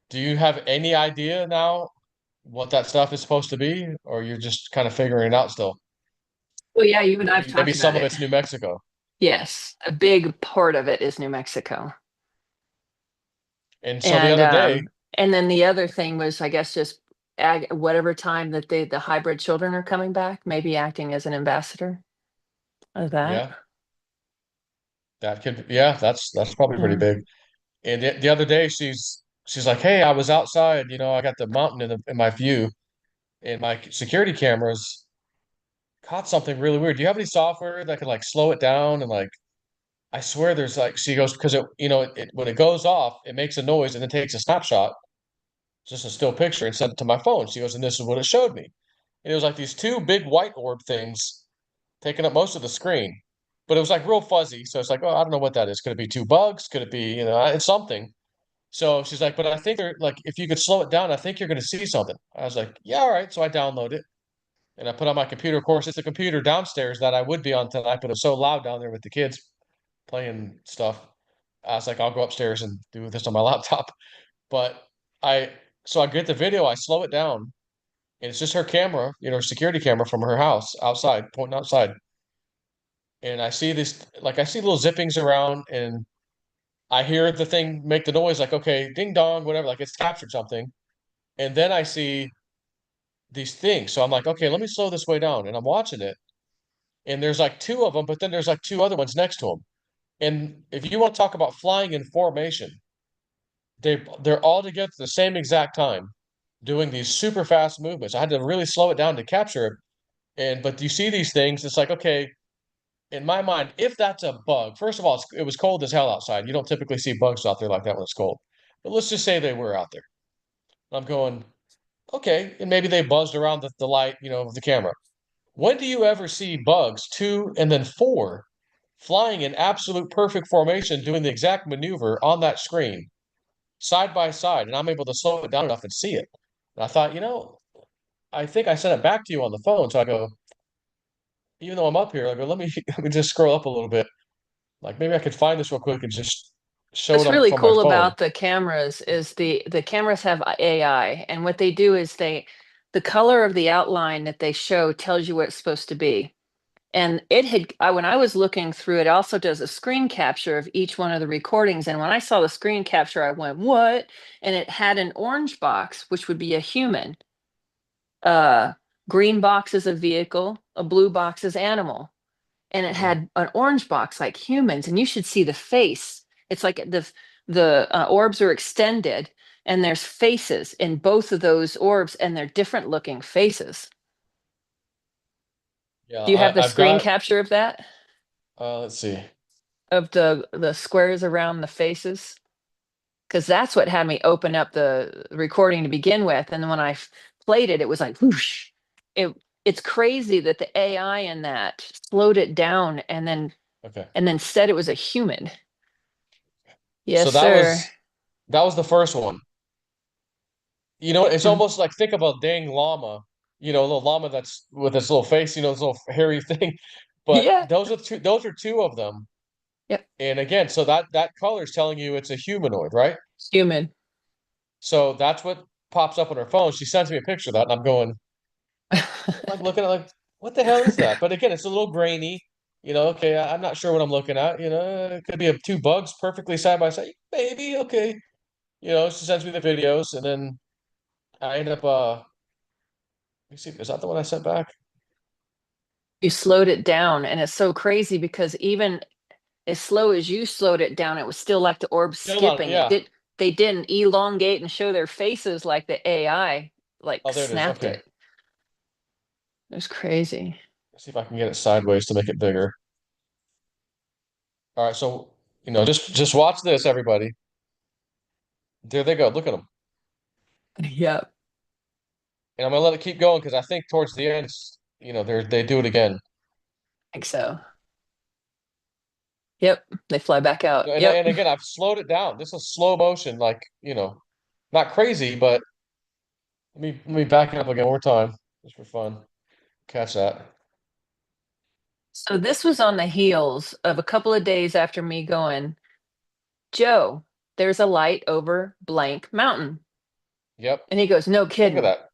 do you have any idea now what that stuff is supposed to be, or you're just kind of figuring it out still? Well, yeah, you and I've Maybe talked some about of it. it's New Mexico. Yes, a big part of it is New Mexico. And so the And other day, and then the other thing was, I guess, just whatever time that the hybrid children are coming back, maybe acting as an ambassador of that. yeah, that could, yeah, that's probably pretty Yeah. big. And the other day, she's like, "Hey, I was outside. I got the mountain in my view, and my security cameras caught something really weird. Do you have any software that can like slow it down and like?" I swear there's like she goes because when it goes off, it makes a noise and then takes a snapshot, just a still picture, and sent it to my phone. She goes, and this is what it showed me. And it was like these two big white orb things taking up most of the screen. But it was like real fuzzy. So it's like, oh, I don't know what that is. Could it be two bugs? Could it be, it's something. So she's like, but I think they're like, if you could slow it down, I think you're going to see something. I was like, yeah, all right. So I download it and I put on my computer. Of course, it's a computer downstairs that I would be on tonight, but it was so loud down there with the kids playing stuff. I was like, I'll go upstairs and do this on my laptop. But I, so I get the video, I slow it down, and it's just her camera, security camera from her house outside, pointing outside. And I see this, like, I see little zippings around, and I hear the thing make the noise, like, okay, ding dong, whatever, like it's captured something. And then I see these things. So I'm like, okay, let me slow this way down. And I'm watching it. And there's like two of them, but then there's like two other ones next to them. And if you want to talk about flying in formation, they're all together at the same exact time, doing these super fast movements. I had to really slow it down to capture it. But you see these things, it's like, okay, in my mind, if that's a bug, first of all, it was cold as hell outside. You don't typically see bugs out there like that when it's cold. But let's just say they were out there. I'm going, okay, and maybe they buzzed around the light, of the camera. When do you ever see bugs, two and then four, flying in absolute perfect formation, doing the exact maneuver on that screen, side by side, and I'm able to slow it down enough and see it? And I thought, I think I sent it back to you on the phone. So I go, even though I'm up here, I go, let me let me just scroll up a little bit. Like maybe I could find this real quick and just show it What's up really from my cool phone. about the cameras is the cameras have AI, and what they do is the color of the outline that they show tells you what it's supposed to be. And when I was looking through, it also does a screen capture of each one of the recordings. And when I saw the screen capture, I went, what? And it had an orange box, which would be a human. Green box is a vehicle, a blue box is animal. And it Mhm. had an orange box like humans, and you should see the face. It's like the orbs are extended, and there's faces in both of those orbs, and they're different looking faces. Yeah, Do you have the I've screen got capture of that? let's see. Of the squares around the faces? Because that's what had me open up the recording to begin with, and then when I played it, it was like whoosh. It it's crazy that the AI in that slowed it down Okay. and then said it was a human. So Yes, sir. that was the first one. It's Mm. almost like think of a dang llama, a little llama that's with its little face, this little hairy thing. But Yeah. those are two of them. Yep. And again, so that color is telling you it's a humanoid, right? Human. So that's what pops up on her phone. She sends me a picture of that, and I'm going, I'm like looking at like, what the hell is that? But again, it's a little grainy. Okay, I'm not sure what I'm looking at. It could be two bugs perfectly side by side. Maybe, okay. She sends me the videos, and then I end up let me see, is that the one I sent back? You slowed it down, and it's so crazy because even as slow as you slowed it down, it was still like the orb Still on, skipping. yeah. They didn't elongate and show their faces like the AI like Oh, there it is. snapped Okay. it. It was crazy. Let's see if I can get it sideways to make it bigger. All right, so just watch this, everybody. There they go. Look at them. Yep. And I'm gonna let it keep going because I think towards the end, they do it again. I think so. Yep. They fly back out. And Yep. and again, I've slowed it down. This is slow motion, like not crazy, but let me back it up again one more time just for fun. Catch that. So this was on the heels of a couple of days after me going, Joe, there's a light over blank mountain. Yep. And he goes, no Look at kidding. that.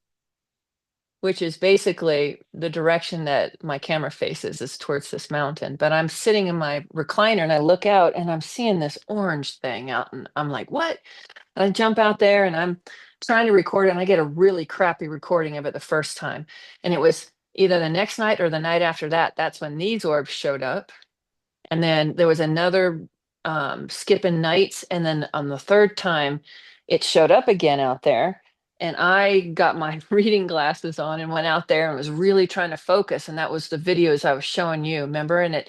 which is basically the direction that my camera faces is towards this mountain. But I'm sitting in my recliner and I look out and I'm seeing this orange thing out, and I'm like, what? And I jump out there and I'm trying to record it, and I get a really crappy recording of it the first time. And it was either the next night or the night after that. That's when these orbs showed up. And then there was another skipping nights. And then on the third time, it showed up again out there. And I got my reading glasses on and went out there and was really trying to focus. And that was the videos I was showing you, remember? And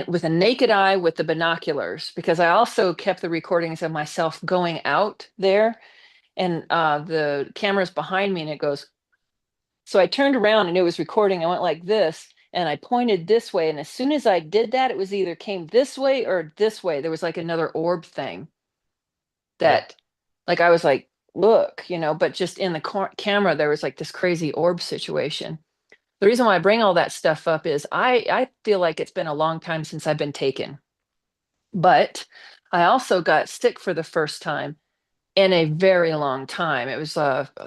with a naked eye with the binoculars, because I also kept the recordings of myself going out there, and the camera's behind me and it goes. So I turned around and it was recording. I went like this and I pointed this way. And as soon as I did that, it was either came this way or this way. There was like another orb thing Right. that, like, I was like, look, but just in the camera, there was like this crazy orb situation. The reason why I bring all that stuff up is I feel like it's been a long time since I've been taken, but I also got sick for the first time in a very long time. It was about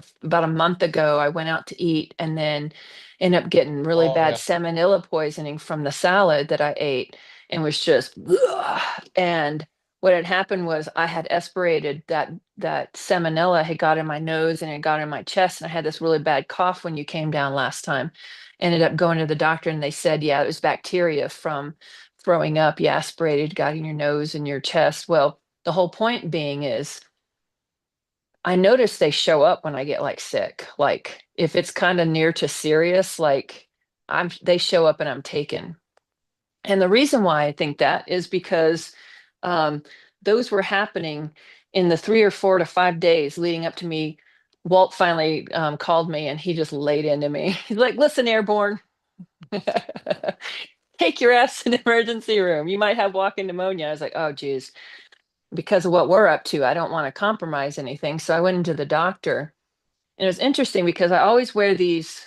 a month ago. I went out to eat and then ended up getting really Oh bad yeah. salmonella poisoning from the salad that I ate, and was just ugh. And what had happened was I had aspirated that salmonella had got in my nose and it got in my chest, and I had this really bad cough when you came down last time. Ended up going to the doctor and they said, yeah, it was bacteria from throwing up. You aspirated, got in your nose and your chest. Well, the whole point being is I notice they show up when I get like sick. Like if it's kind of near to serious, like they show up and I'm taken. And the reason why I think that is because um, those were happening in the 3 or 4 to 5 days leading up to me. Walt finally called me and he just laid into me. He's like, listen, airborne, take your ass to the emergency room. You might have walking pneumonia. I was like, oh, geez, because of what we're up to, I don't want to compromise anything. So I went into the doctor. And it was interesting because I always wear these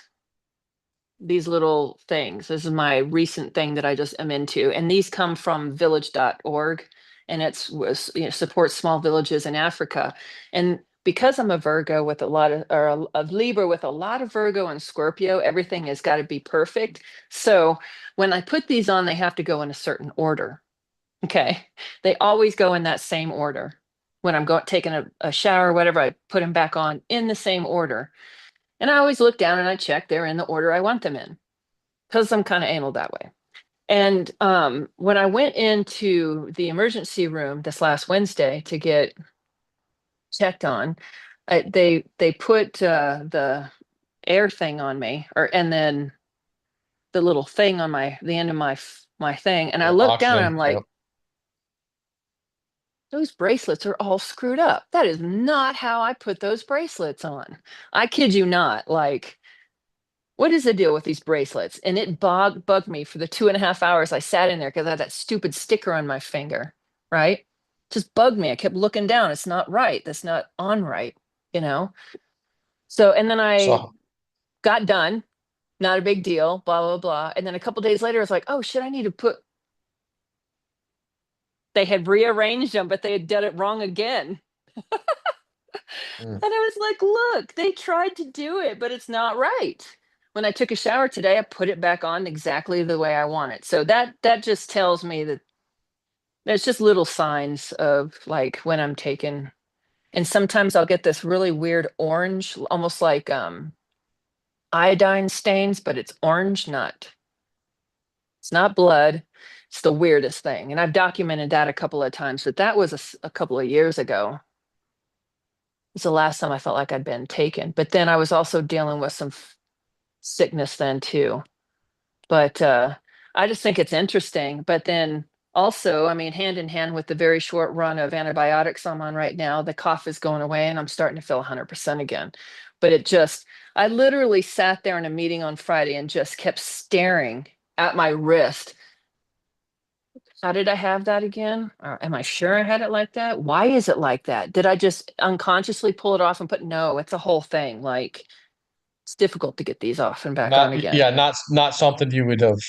little things. This is my recent thing that I just am into. And these come from village.org. And supports small villages in Africa. And because I'm a Virgo with a lot of, or a Libra with a lot of Virgo and Scorpio, everything has got to be perfect. So when I put these on, they have to go in a certain order. Okay. They always go in that same order. When I'm taking a shower or whatever, I put them back on in the same order. And I always look down and I check they're in the order I want them in, because I'm kind of anal that way. And when I went into the emergency room this last Wednesday to get checked on, they put the air thing on me, and then the little thing on the end of my thing. And I Yeah, looked down and oxygen. I'm Yep. like, those bracelets are all screwed up. That is not how I put those bracelets on. I kid you not. Like, what is the deal with these bracelets? And it bugged me for the 2.5 hours I sat in there because I had that stupid sticker on my finger, right? Just bugged me. I kept looking down. It's not right. That's not on right, you know? So, and then I So got done. Not a big deal, blah, blah, blah. And then a couple days later, I was like, oh shit, I need to put, they had rearranged them, but they had done it wrong again. mm, And I was like, look, they tried to do it, but it's not right. When I took a shower today, I put it back on exactly the way I want it. So that just tells me that there's just little signs of like when I'm taken. And sometimes I'll get this really weird orange, almost like iodine stains, but it's orange, it's not blood. It's the weirdest thing. And I've documented that a couple of times, but that was a couple of years ago. It's the last time I felt like I'd been taken. But then I was also dealing with some sickness then too. But I just think it's interesting. But then also, I mean, hand in hand with the very short run of antibiotics I'm on right now, the cough is going away and I'm starting to feel 100% again. But I literally sat there in a meeting on Friday and just kept staring at my wrist. How did I have that again? Or am I sure I had it like that? Why is it like that? Did I just unconsciously pull it off and no, it's a whole thing. Like, it's difficult to get these off and back on not again. yeah, not something you would have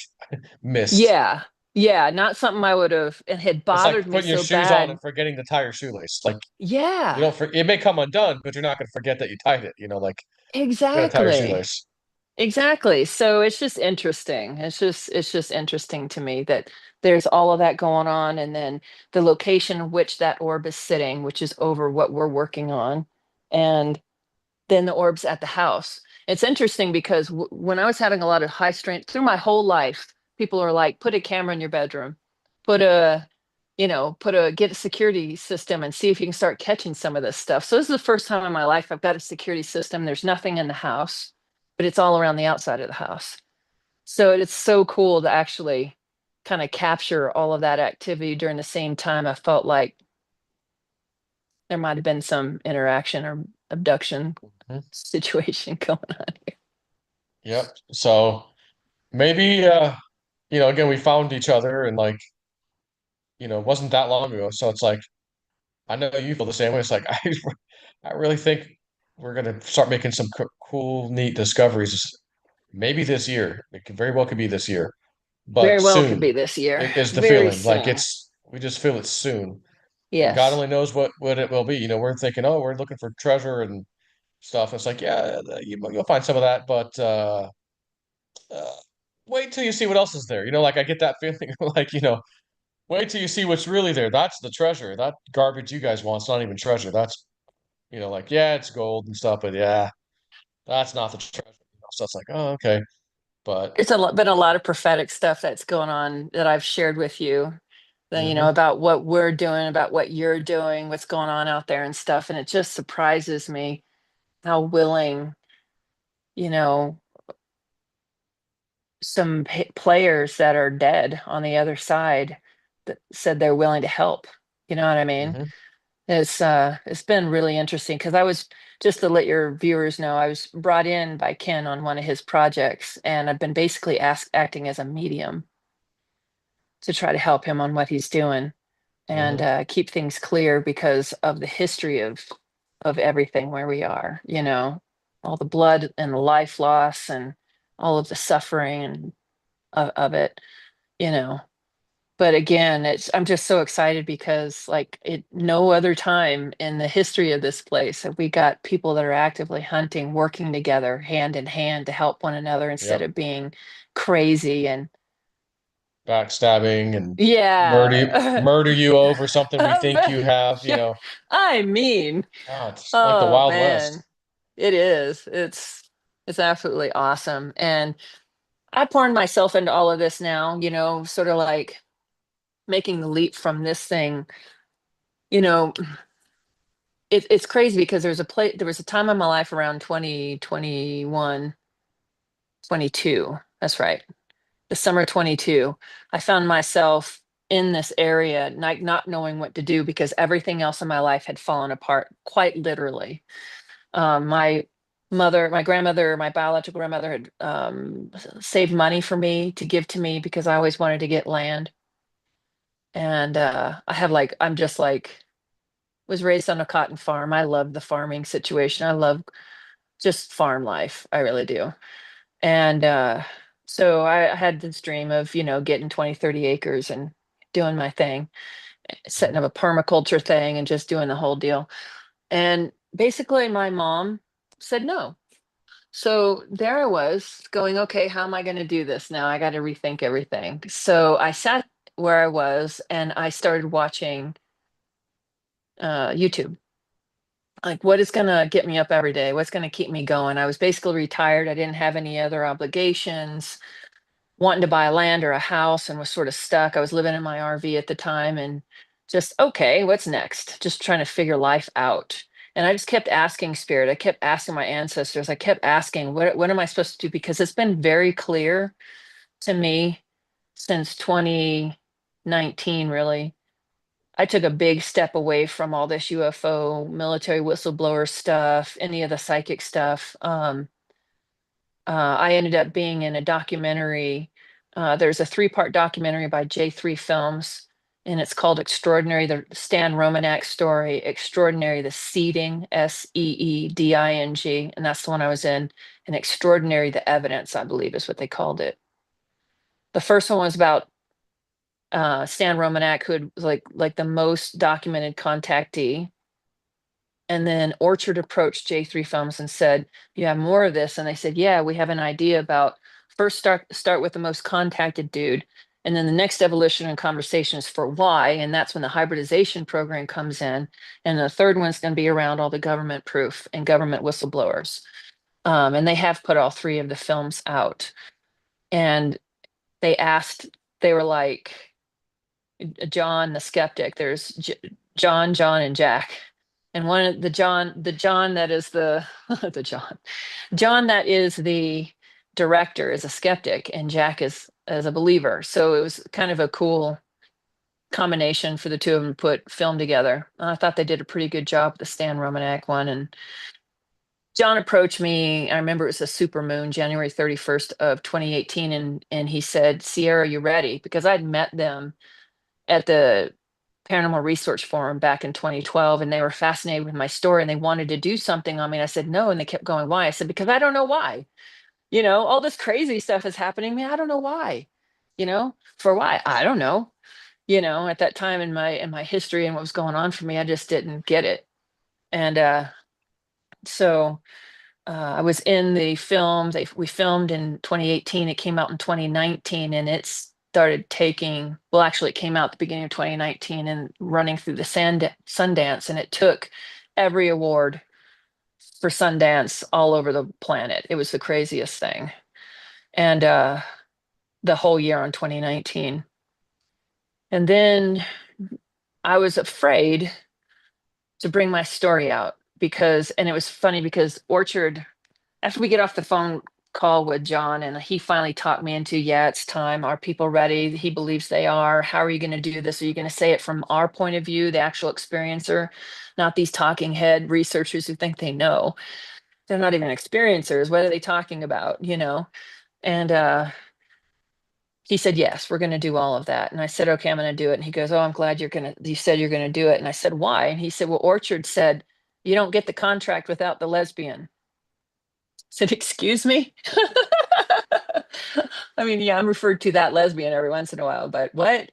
missed. Yeah. Yeah. Not something I would have, it had It's like bothered me putting your so shoes on bad. and forgetting to tie your shoelace. Like you Yeah. don't it may come undone, but you're not going to forget that you tied it. Like Gotta tie your Exactly. shoelace. Exactly. So it's just interesting. It's just interesting to me that there's all of that going on, and then the location in which that orb is sitting, which is over what we're working on, and then the orbs at the house. It's interesting because when I was having a lot of high strength through my whole life, people are like, put a camera in your bedroom, put a, get a security system and see if you can start catching some of this stuff. So this is the first time in my life I've got a security system. There's nothing in the house, but it's all around the outside of the house. So it's so cool to actually kind of capture all of that activity during the same time. I felt like there might have been some interaction or abduction Mhm. situation going on here. Yep. So maybe again, we found each other and like, it wasn't that long ago. So it's like, I know you feel the same way. It's like I really think we're gonna start making some cool, neat discoveries. Maybe this year. It could very well could be this year, but Very well could soon be this year. is the Very feeling. Like soon. we just feel it soon, and God Yes. only knows what it will be. We're thinking, oh, we're looking for treasure and stuff. It's like, yeah, you'll find some of that, but uh, wait till you see what else is there. Like I get that feeling, like wait till you see what's really there. That's the treasure. That garbage you guys want's not even treasure. That's like, yeah, it's gold and stuff, but yeah, that's not the treasure. So it's like, oh, okay. But It's been a lot of prophetic stuff that's going on that I've shared with you, hmm about what we're doing, about what you're doing, what's going on out there and stuff. And it just surprises me how willing, you know, some players that are dead on the other side that said they're willing to help. You know what I mean? hmm It's been really interesting because I was, just to let your viewers know, I was brought in by Ken on one of his projects, and I've been basically acting as a medium to try to help him on what he's doing, and hmm keep things clear because of the history of everything where we are, all the blood and the life loss and all of the suffering and of it, you know. But again, I'm just so excited because like no other time in the history of this place have we got people that are actively hunting, working together hand in hand to help one another instead Yep. of being crazy and Backstabbing and yeah. murder you over something we think you have, Yeah, I mean, Oh, it's like the oh Wild man, West. it is. It's absolutely awesome. And I poured myself into all of this now, sort of like making the leap from this thing, you know, it's crazy because there was a time in my life around 2021, 22. That's right. The summer 22. I found myself in this area, not knowing what to do because everything else in my life had fallen apart, quite literally. My my grandmother, my biological grandmother had saved money for me to give to me because I always wanted to get land. And I'm just like, was raised on a cotton farm. I love the farming situation. I love just farm life. I really do. And so I had this dream of, getting 20, 30 acres and doing my thing, setting Mhm. up a permaculture thing and just doing the whole deal. And basically, my mom said no. So there I was going, okay, how am I going to do this now? I got to rethink everything. So I sat where I was and I started watching YouTube. Like, what is going to get me up every day? What's going to keep me going? I was basically retired. I didn't have any other obligations, wanting to buy a land or a house, and was sort of stuck. I was living in my RV at the time and just, okay, what's next? Just trying to figure life out. And I just kept asking spirit. I kept asking my ancestors. I kept asking, what am I supposed to do? Because it's been very clear to me since 2019, really. I took a big step away from all this UFO, military whistleblower stuff, any of the psychic stuff. I ended up being in a documentary. There's a three-part documentary by J3 Films, and it's called Extraordinary, the Stan Romanek story, Extraordinary, the Seeding, Seeding, and that's the one I was in, and Extraordinary, the Evidence, I believe is what they called it. The first one was about Stan Romanek, who was like the most documented contactee. And then Orchard approached J3 Films and said, "You have more of this?" And they said, "Yeah, we have an idea about first start with the most contacted dude, and then the next evolution and conversation is for why, and that's when the hybridization program comes in, and the third one's going to be around all the government proof and government whistleblowers." And they have put all three of the films out. And they asked, they were like, John the skeptic. There's John, John, and Jack. And one of the John that is the the John that is the director is a skeptic, and Jack is as a believer. So it was kind of a cool combination for the two of them to put film together. I thought they did a pretty good job with the Stan Romanek one. And John approached me. I remember it was a super moon, January 31st of 2018, and he said, "Sierra, you ready?" Because I'd met them at the Paranormal Research Forum back in 2012, and they were fascinated with my story and they wanted to do something on me. And I said no, and they kept going, "Why?" I said, "Because I don't know why. All this crazy stuff is happening to me. I don't know why. For why? I don't know. At that time in my history and what was going on for me, I just didn't get it." And so I was in the film. We filmed in 2018. It came out in 2019, and it started taking. Well, actually, it came out at the beginning of 2019 and running through the Sundance, and it took every award for Sundance all over the planet. It was the craziest thing, and the whole year on 2019. And then I was afraid to bring my story out and it was funny because Orchard, after we get off the phone call with John, and he finally talked me into, "Yeah, it's time. Are people ready?" He believes they are. "How are you going to do this? Are you going to say it from our point of view, the actual experiencer, not these talking head researchers who think they know? They're not even experiencers. What are they talking about?" And he said, "Yes, we're going to do all of that." And I said, "Okay, I'm going to do it." And he goes, "Oh, I'm glad you said you're going to do it." And I said, "Why?" And he said, "Well, Orchard said you don't get the contract without the lesbian." I said, "Excuse me?" I mean, yeah, I'm referred to that lesbian every once in a while, but what?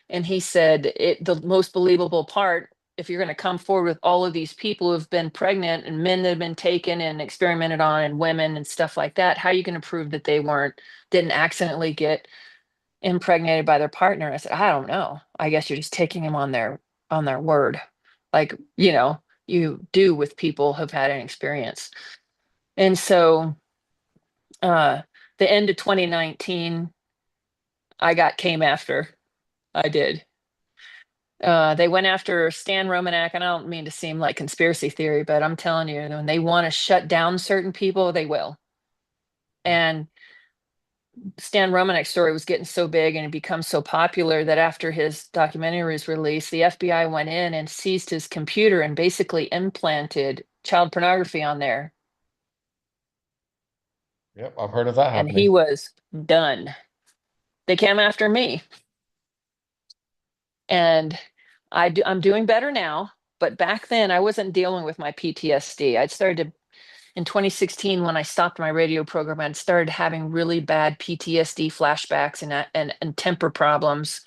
And he said, the most believable part, if you're going to come forward with all of these people who've been pregnant and men that have been taken and experimented on and women and stuff like that, how are you going to prove that they didn't accidentally get impregnated by their partner? I said, "I don't know. I guess you're just taking them on their word, like, you do with people who've had an experience." And so uh the end of 2019, came after. I did. They went after Stan Romanek, and I don't mean to seem like conspiracy theory, but I'm telling you, when they want to shut down certain people, they will. And Stan Romanek's story was getting so big and it become so popular that after his documentary was released, the FBI went in and seized his computer and basically implanted child pornography on there. Yep, I've heard of that And he happening. was done. They came after me. And I'm doing better now. But back then, I wasn't dealing with my PTSD. I'd started to, in 2016, when I stopped my radio program, I'd started having really bad PTSD flashbacks and temper problems.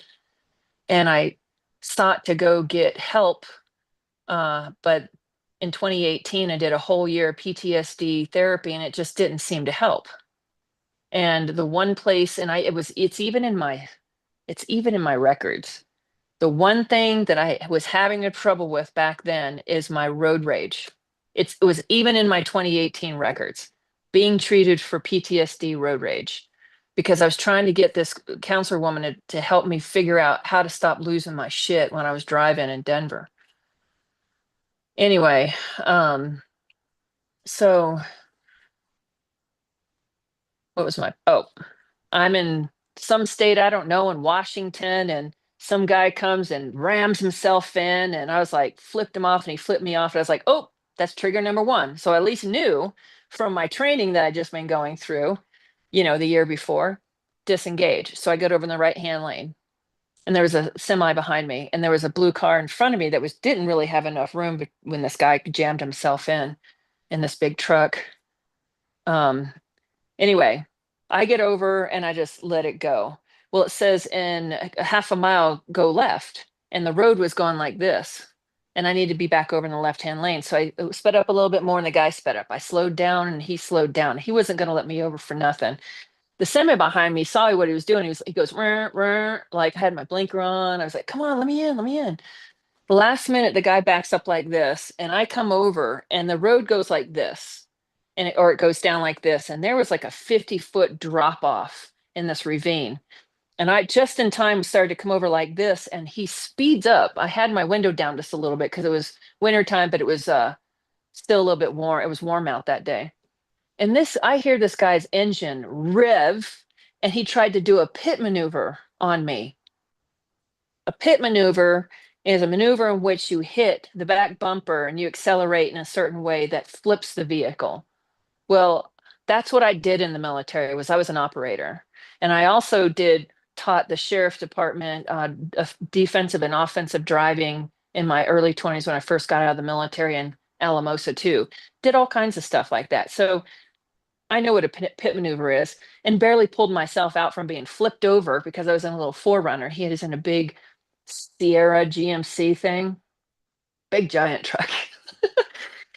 And I sought to go get help. But in 2018, I did a whole year of PTSD therapy, and it just didn't seem to help. And the one place, and it's even in my records. The one thing that I was having a trouble with back then is my road rage. It was even in my 2018 records, being treated for PTSD road rage, because I was trying to get this counselor woman to help me figure out how to stop losing my shit when I was driving in Denver. Anyway, so what was I'm in some state I don't know in Washington, and some guy comes and rams himself in, and I was like, flipped him off, and he flipped me off, and I was like, "Oh, that's trigger number one." So I at least knew from my training that I'd just been going through, the year before, disengage. So I got over in the right hand lane, and there was a semi behind me, and there was a blue car in front of me that didn't really have enough room, but when this guy jammed himself in this big truck. Um, Anyway, I get over and I just let it go. Well, it says in a half a mile, go left, and the road was going like this. and I needed to be back over in the left-hand lane. So I sped up a little bit more and the guy sped up. I slowed down and he slowed down. He wasn't going to let me over for nothing. The semi behind me saw what he was doing. He goes, "Rrr, rrr," like I had my blinker on. I was like, come on, let me in, let me in. The last minute, the guy backs up like this, and I come over, and the road goes like this, or it goes down like this. And there was like a 50-foot drop off in this ravine. And I just in time started to come over like this, and he speeds up. I had my window down just a little bit because it was wintertime, but it was still a little bit warm. It was warm out that day. And I hear this guy's engine rev, and he tried to do a pit maneuver on me. A pit maneuver is a maneuver in which you hit the back bumper and you accelerate in a certain way that flips the vehicle. Well, that's what I did in the military. I was an operator, and I also taught the sheriff department defensive and offensive driving in my early 20s when I first got out of the military, in Alamosa too. Did all kinds of stuff like that. So I know what a pit maneuver is, and barely pulled myself out from being flipped over because I was in a little Forerunner. He was in a big Sierra GMC thing, big giant truck.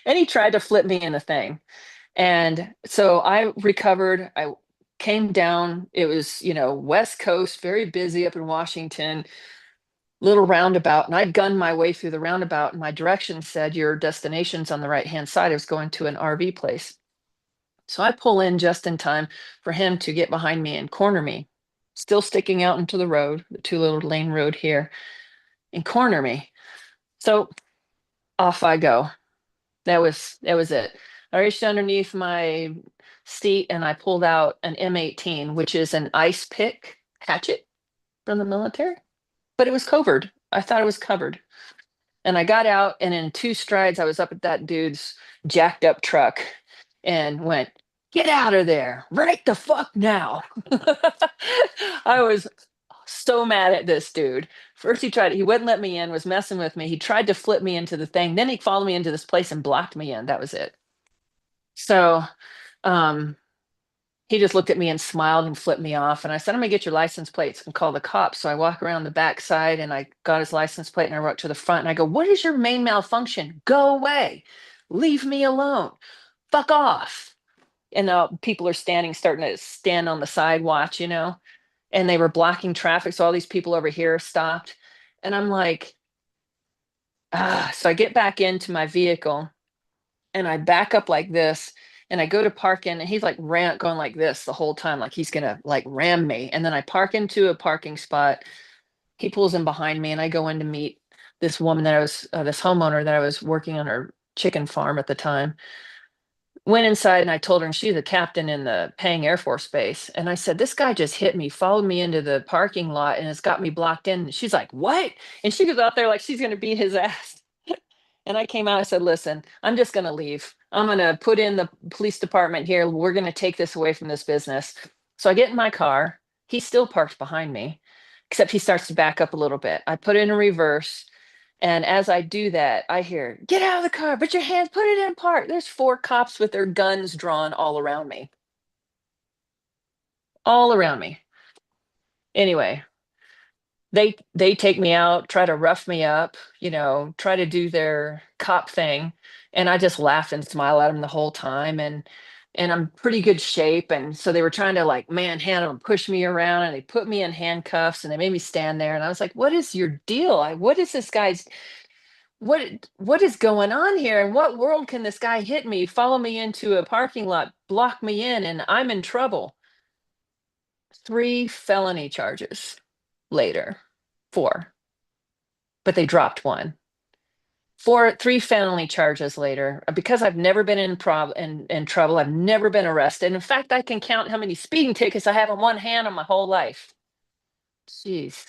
And he tried to flip me in the thing. And so I recovered. I came down. It was, West Coast, very busy up in Washington, little roundabout. And I'd gunned my way through the roundabout, and my directions said your destination's on the right-hand side. I was going to an RV place. So I pull in just in time for him to get behind me and corner me, still sticking out into the road, the 2-lane road here, and corner me. So off I go. That was it. I reached underneath my seat and I pulled out an M18, which is an ice pick hatchet from the military, but it was covered. I thought it was covered. And I got out, and in 2 strides, I was up at that dude's jacked up truck and went, "Get out of there right the fuck now." I was so mad at this dude. First, he wouldn't let me in, was messing with me. He tried to flip me into the thing. Then he followed me into this place and blocked me in. That was it. So, um, he just looked at me and smiled and flipped me off. And I said, "I'm gonna get your license plates and call the cops." So I walk around the back side and I got his license plate and I walked to the front and I go, "What is your main malfunction? Go away. Leave me alone. Fuck off." And people are starting to stand on the side, watch, and they were blocking traffic. So all these people over here stopped. And I'm like, so I get back into my vehicle and I back up like this and I go to park in, and he's like going like this the whole time, like he's gonna like ram me. And then I park into a parking spot. He pulls in behind me and I go in to meet this woman this homeowner that I was working on her chicken farm at the time. Went inside and I told her, and she's a captain in the Pang Air Force Base. And I said, "This guy just hit me, followed me into the parking lot, and it's got me blocked in." And she's like, "What?" And she goes out there like she's going to beat his ass. And I came out, I said, "Listen, I'm just going to leave. I'm going to put in the police department here. We're going to take this away from this business." So I get in my car. He's still parked behind me, except he starts to back up a little bit. I put it in reverse. And as I do that, I hear, "Get out of the car, put your hands, put it in park." There's 4 cops with their guns drawn all around me. All around me. Anyway, they take me out, try to rough me up, try to do their cop thing. And I just laugh and smile at them the whole time. And I'm pretty good shape. And so they were trying to like manhandle and push me around, and they put me in handcuffs and they made me stand there. And I was like, "What is your deal? What is this guy's what is going on here? In what world can this guy hit me, follow me into a parking lot, block me in, and I'm in trouble?" 3 felony charges later. 4, but they dropped 1. 3 felony charges later, because I've never been in trouble. I've never been arrested. In fact, I can count how many speeding tickets I have on one hand on my whole life. Jeez.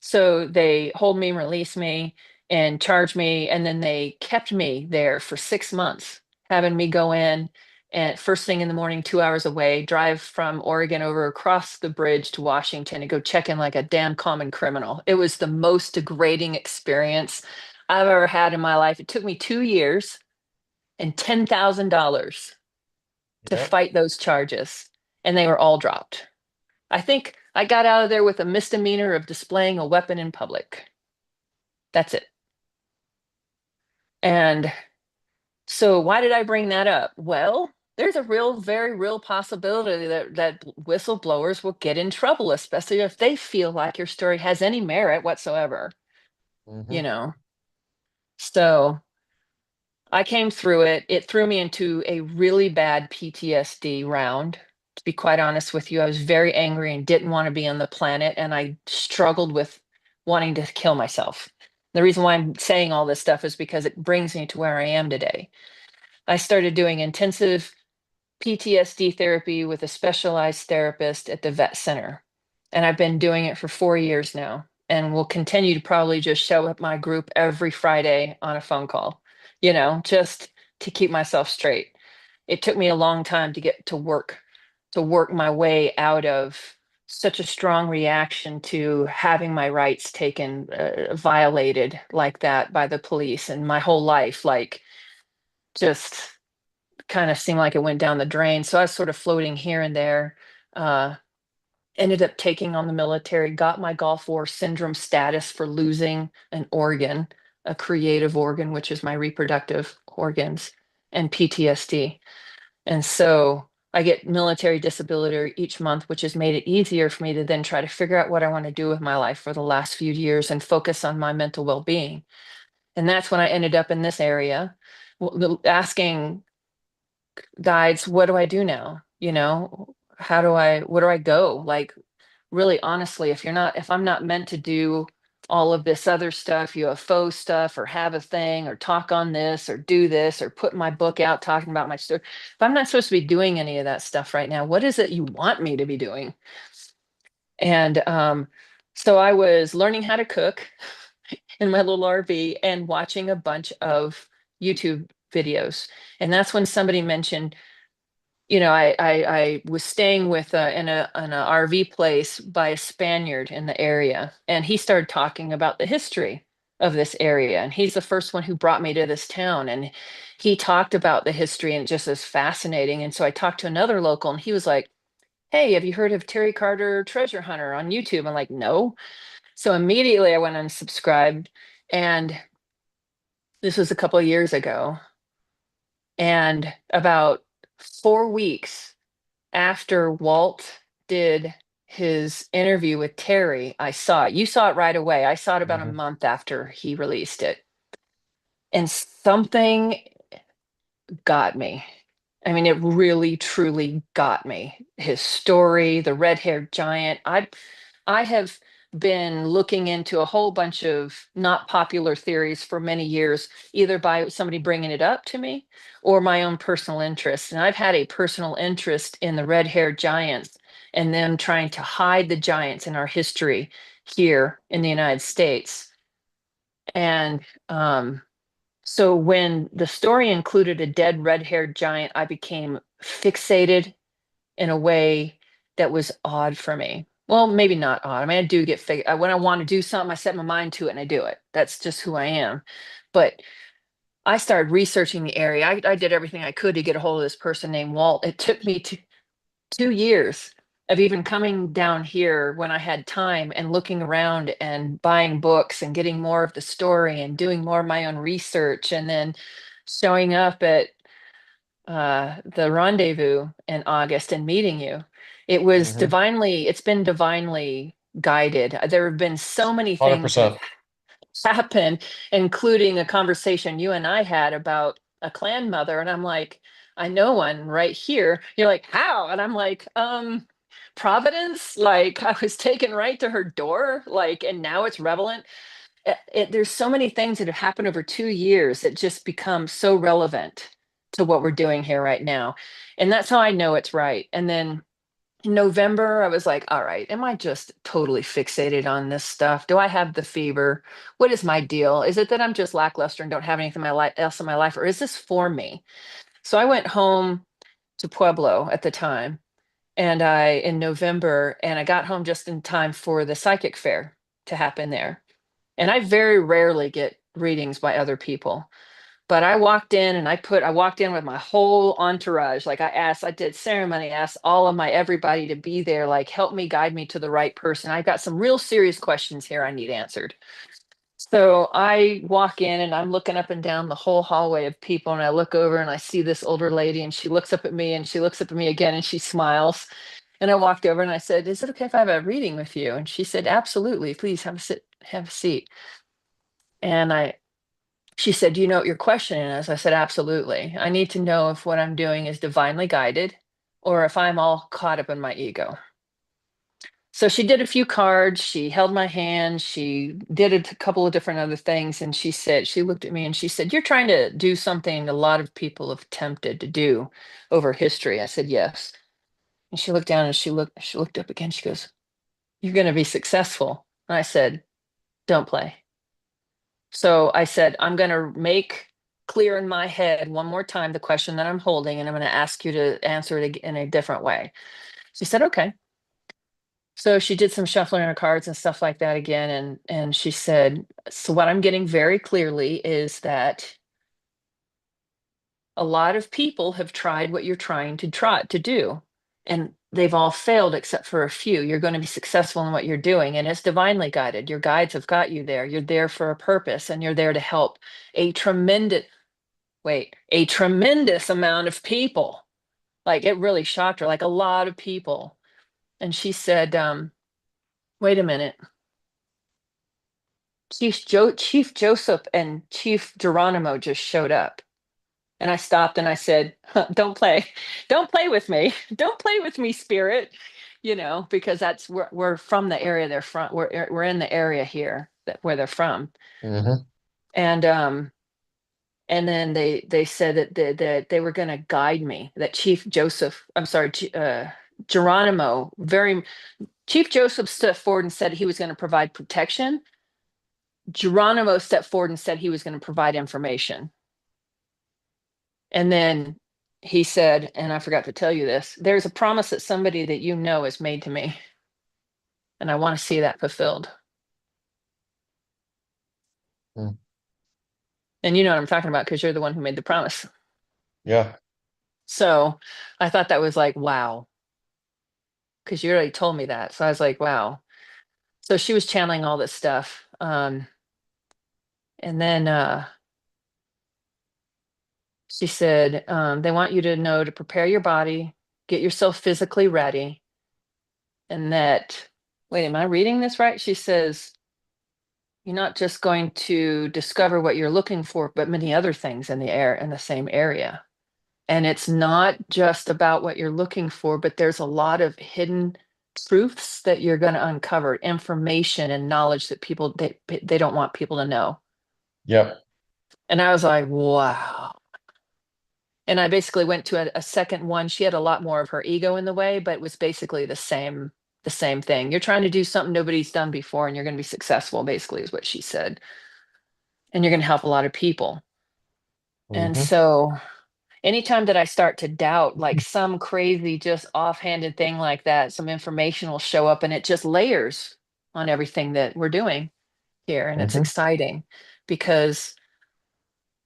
So they hold me, release me, and charge me, and then they kept me there for 6 months, having me go in and first thing in the morning, 2 hours away, drive from Oregon over across the bridge to Washington and go check in like a damn common criminal. It was the most degrading experience I've ever had in my life. It took me 2 years and $10,000 to Yep. fight those charges, and they were all dropped. I think I got out of there with a misdemeanor of displaying a weapon in public. That's it. And so why did I bring that up? Well, there's a very real possibility that whistleblowers will get in trouble, especially if they feel like your story has any merit whatsoever, Mhm. you know. So I came through it. It threw me into a really bad PTSD round. To be quite honest with you, I was very angry and didn't want to be on the planet, and I struggled with wanting to kill myself. The reason why I'm saying all this stuff is because it brings me to where I am today. I started doing intensive PTSD therapy with a specialized therapist at the vet center. And I've been doing it for 4 years now and will continue to probably just show up my group every Friday on a phone call, just to keep myself straight. It took me a long time to get to work my way out of such a strong reaction to having my rights taken, violated like that by the police, and my whole life, like, just kind of seemed like it went down the drain. So I was sort of floating here and there. Uh, Ended up taking on the military, got my Gulf War syndrome status for losing an organ, a creative organ, which is my reproductive organs, and PTSD. And so I get military disability each month, which has made it easier for me to then try to figure out what I want to do with my life for the last few years and focus on my mental well being. And that's when I ended up in this area, asking guides, what do I do now? Where do I go? Like, really honestly, if I'm not meant to do all of this other stuff, UFO stuff, or have a thing, or talk on this, or put my book out talking about my story, if I'm not supposed to be doing any of that stuff right now, what is it you want me to be doing? And so I was learning how to cook in my little RV and watching a bunch of YouTube videos. And that's when somebody mentioned, I was staying with in a RV place by a Spaniard in the area, and he started talking about the history of this area. And he's the first one who brought me to this town, and he talked about the history, and it just is fascinating. And so I talked to another local, and he was like, "Hey, have you heard of Terry Carter Treasure Hunter on YouTube?" I'm like, "No." So immediately I went unsubscribed, and this was a couple of years ago. And about 4 weeks after Walt did his interview with Terry, I saw it. You saw it right away. I saw it about a Mhm. month after he released it. And something got me. I mean, it really, truly got me. His story, the red-haired giant. I have been looking into a whole bunch of not popular theories for many years, either by somebody bringing it up to me or my own personal interest. And I've had a personal interest in the red-haired giants and them trying to hide the giants in our history here in the United States. And so when the story included a dead red-haired giant, I became fixated in a way that was odd for me. Well, maybe not odd. I mean, I do get when I want to do something, I set my mind to it and I do it. That's just who I am. But I started researching the area. I did everything I could to get a hold of this person named Walt. It took me 2 years of even coming down here when I had time and looking around and buying books and getting more of the story and doing more of my own research, and then showing up at the rendezvous in August and meeting you. Mhm. It's been divinely guided. There have been so many things that have 100%. happened, including a conversation you and I had about a clan mother. And I'm like, I know one right here. You're like, how? And I'm like, Providence. Like, I was taken right to her door, like, and now it's relevant. There's so many things that have happened over 2 years that just become so relevant to what we're doing here right now. And that's how I know it's right. And then in November, I was like, all right, am I just totally fixated on this stuff? Do I have the fever? What is my deal? Is it that I'm just lackluster and don't have anything else in my life, or is this for me? So I went home to Pueblo at the time, and in November, and I got home just in time for the psychic fair to happen there. And I very rarely get readings by other people. But I walked in and I walked in with my whole entourage. Like, I did ceremony, asked all of my everybody to be there, like, help me guide me to the right person. I've got some real serious questions here I need answered. So I walk in and I'm looking up and down the whole hallway of people, and I look over and I see this older lady, and she looks up at me and she looks up at me again and she smiles. And I walked over and I said, "Is it okay if I have a reading with you?" And she said, "Absolutely. Please have a seat." And she said, "Do you know what your question is?" I said, "Absolutely. I need to know if what I'm doing is divinely guided or if I'm all caught up in my ego." So she did a few cards, she held my hand, she did a couple of different other things, and she looked at me and she said, "You're trying to do something a lot of people have attempted to do over history." I said, "Yes." And she looked down and she looked up again. She goes, "You're going to be successful." And I said, "Don't play." So I said, "I'm going to make clear in my head one more time the question that I'm holding, and I'm going to ask you to answer it in a different way." She said, "Okay." So she did some shuffling her cards and stuff like that again, and she said, "So what I'm getting very clearly is that a lot of people have tried what you're trying to do, and they've all failed except for a few. You're going to be successful in what you're doing, and it's divinely guided. Your guides have got you there. You're there for a purpose, and you're there to help a tremendous a tremendous amount of people." Like, it really shocked her, like a lot of people. And she said, "Wait a minute. Chief Joseph and Chief Geronimo just showed up." And I stopped and I said, "Huh, don't play. Don't play with me. Don't play with me, spirit." Because we're from the area they're from. We're in the area here where they're from. Hmm. And then they said that they were going to guide me. That Geronimo, Chief Joseph stepped forward and said he was going to provide protection. Geronimo stepped forward and said he was going to provide information. And then he said, and I forgot to tell you this, "There's a promise that somebody that you know has made to me, and I want to see that fulfilled." Mm. And you know what I'm talking about because you're the one who made the promise. Yeah. So I thought that was like, wow, because you already told me that. So I was like, wow. So she was channeling all this stuff. And then she said, "They want you to know to prepare your body, get yourself physically ready." And that, wait, am I reading this right? She says, "You're not just going to discover what you're looking for, but many other things in the same area. And it's not just about what you're looking for, but there's a lot of hidden truths that you're going to uncover, information and knowledge that they don't want people to know." Yep. And I was like, wow. And I basically went to a second one. She had a lot more of her ego in the way, but it was basically the same thing. You're trying to do something nobody's done before, and you're going to be successful, basically, is what she said. And you're going to help a lot of people. And Hmm. so anytime that I start to doubt, like some crazy, just offhanded thing like that, some information will show up and it just layers on everything that we're doing here. And it's Hmm. exciting because,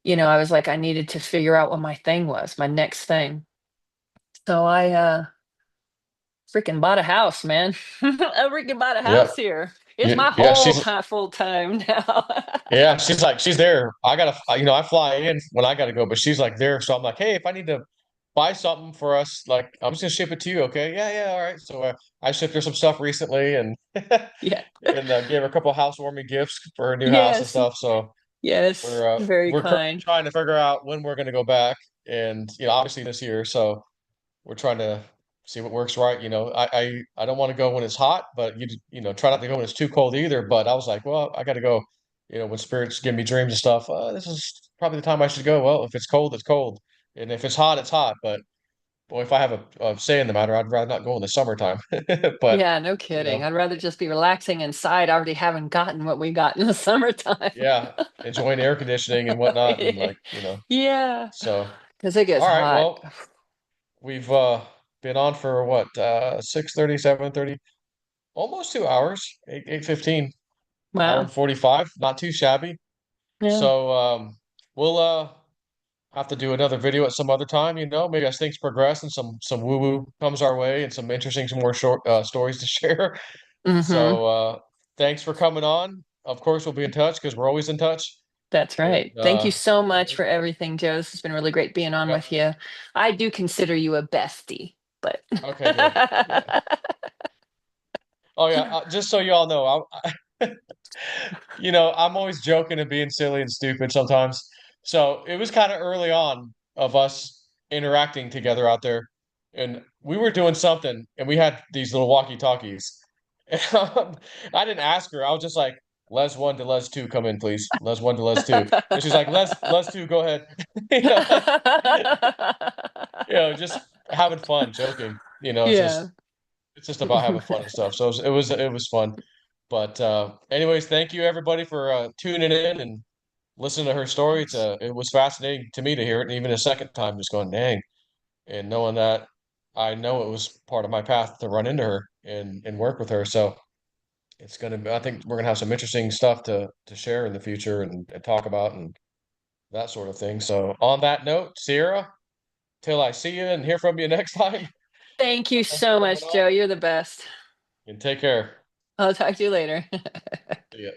I was like, I needed to figure out what my thing was, my next thing. So I freaking bought a house, man. I freaking bought a house Yep. here. It's Yeah. my Yeah. whole full time now. Yeah. She's like, she's there. I gotta, I fly in when I gotta go, but she's like there. So I'm like, hey, if I need to buy something for us, like, I'm just gonna ship it to you. Okay. Yeah. Yeah. All right. So I shipped her some stuff recently and, Yeah. and gave her a couple of housewarming gifts for her new house and Yes. stuff. So Yes. Very we're currently kind. trying to figure out when we're gonna go back and, obviously this year. So we're trying to see what works right. I don't want to go when it's hot, but try not to go when it's too cold either. But I was like, well, I got to go. When spirits give me dreams and stuff, this is probably the time I should go. Well, if it's cold, it's cold, and if it's hot, it's hot. But boy, if I have a say in the matter, I'd rather not go in the summertime. But Yeah, no you kidding. know, I'd rather just be relaxing inside, already having gotten what we got in the summertime. yeah, enjoying air conditioning and whatnot, and Yeah, so because it gets all right. hot. Well, we've been on for what 6:30, 7:30, almost 2 hours, 8:15. Hour and Wow. 45, not too shabby. Yeah. So we'll have to do another video at some other time, maybe as things progress and some woo-woo comes our way and some more short stories to share. Mm-hmm. So thanks for coming on. of course, we'll be in touch because we're always in touch. That's right. And, Thank you so much for everything, Joe. This has been really great being on yeah, with you. I do consider you a bestie, but okay, good. Yeah. Oh yeah, just so you all know, I'm always joking and being silly and stupid sometimes. So it was kind of early on of us interacting together out there, and we were doing something, and we had these little walkie-talkies. And I didn't ask her. I was just like, "Les one to Les two, come in, please. Les one to Les two." And she's like, Les two, go ahead." Like, just having fun, joking. It's yeah. just about having fun and stuff. So it was fun. But anyways, thank you everybody for tuning in and listening to her story. It was fascinating to me to hear it, and even a second time, just going, dang, and knowing that I know it was part of my path to run into her and work with her. So it's gonna be, I think we're gonna have some interesting stuff to share in the future and talk about and that sort of thing. So on that note, Sierra, till I see you and hear from you next time, Thank you thanks for so coming much, on Joe. You're the best. and take care. I'll talk to you later. See ya.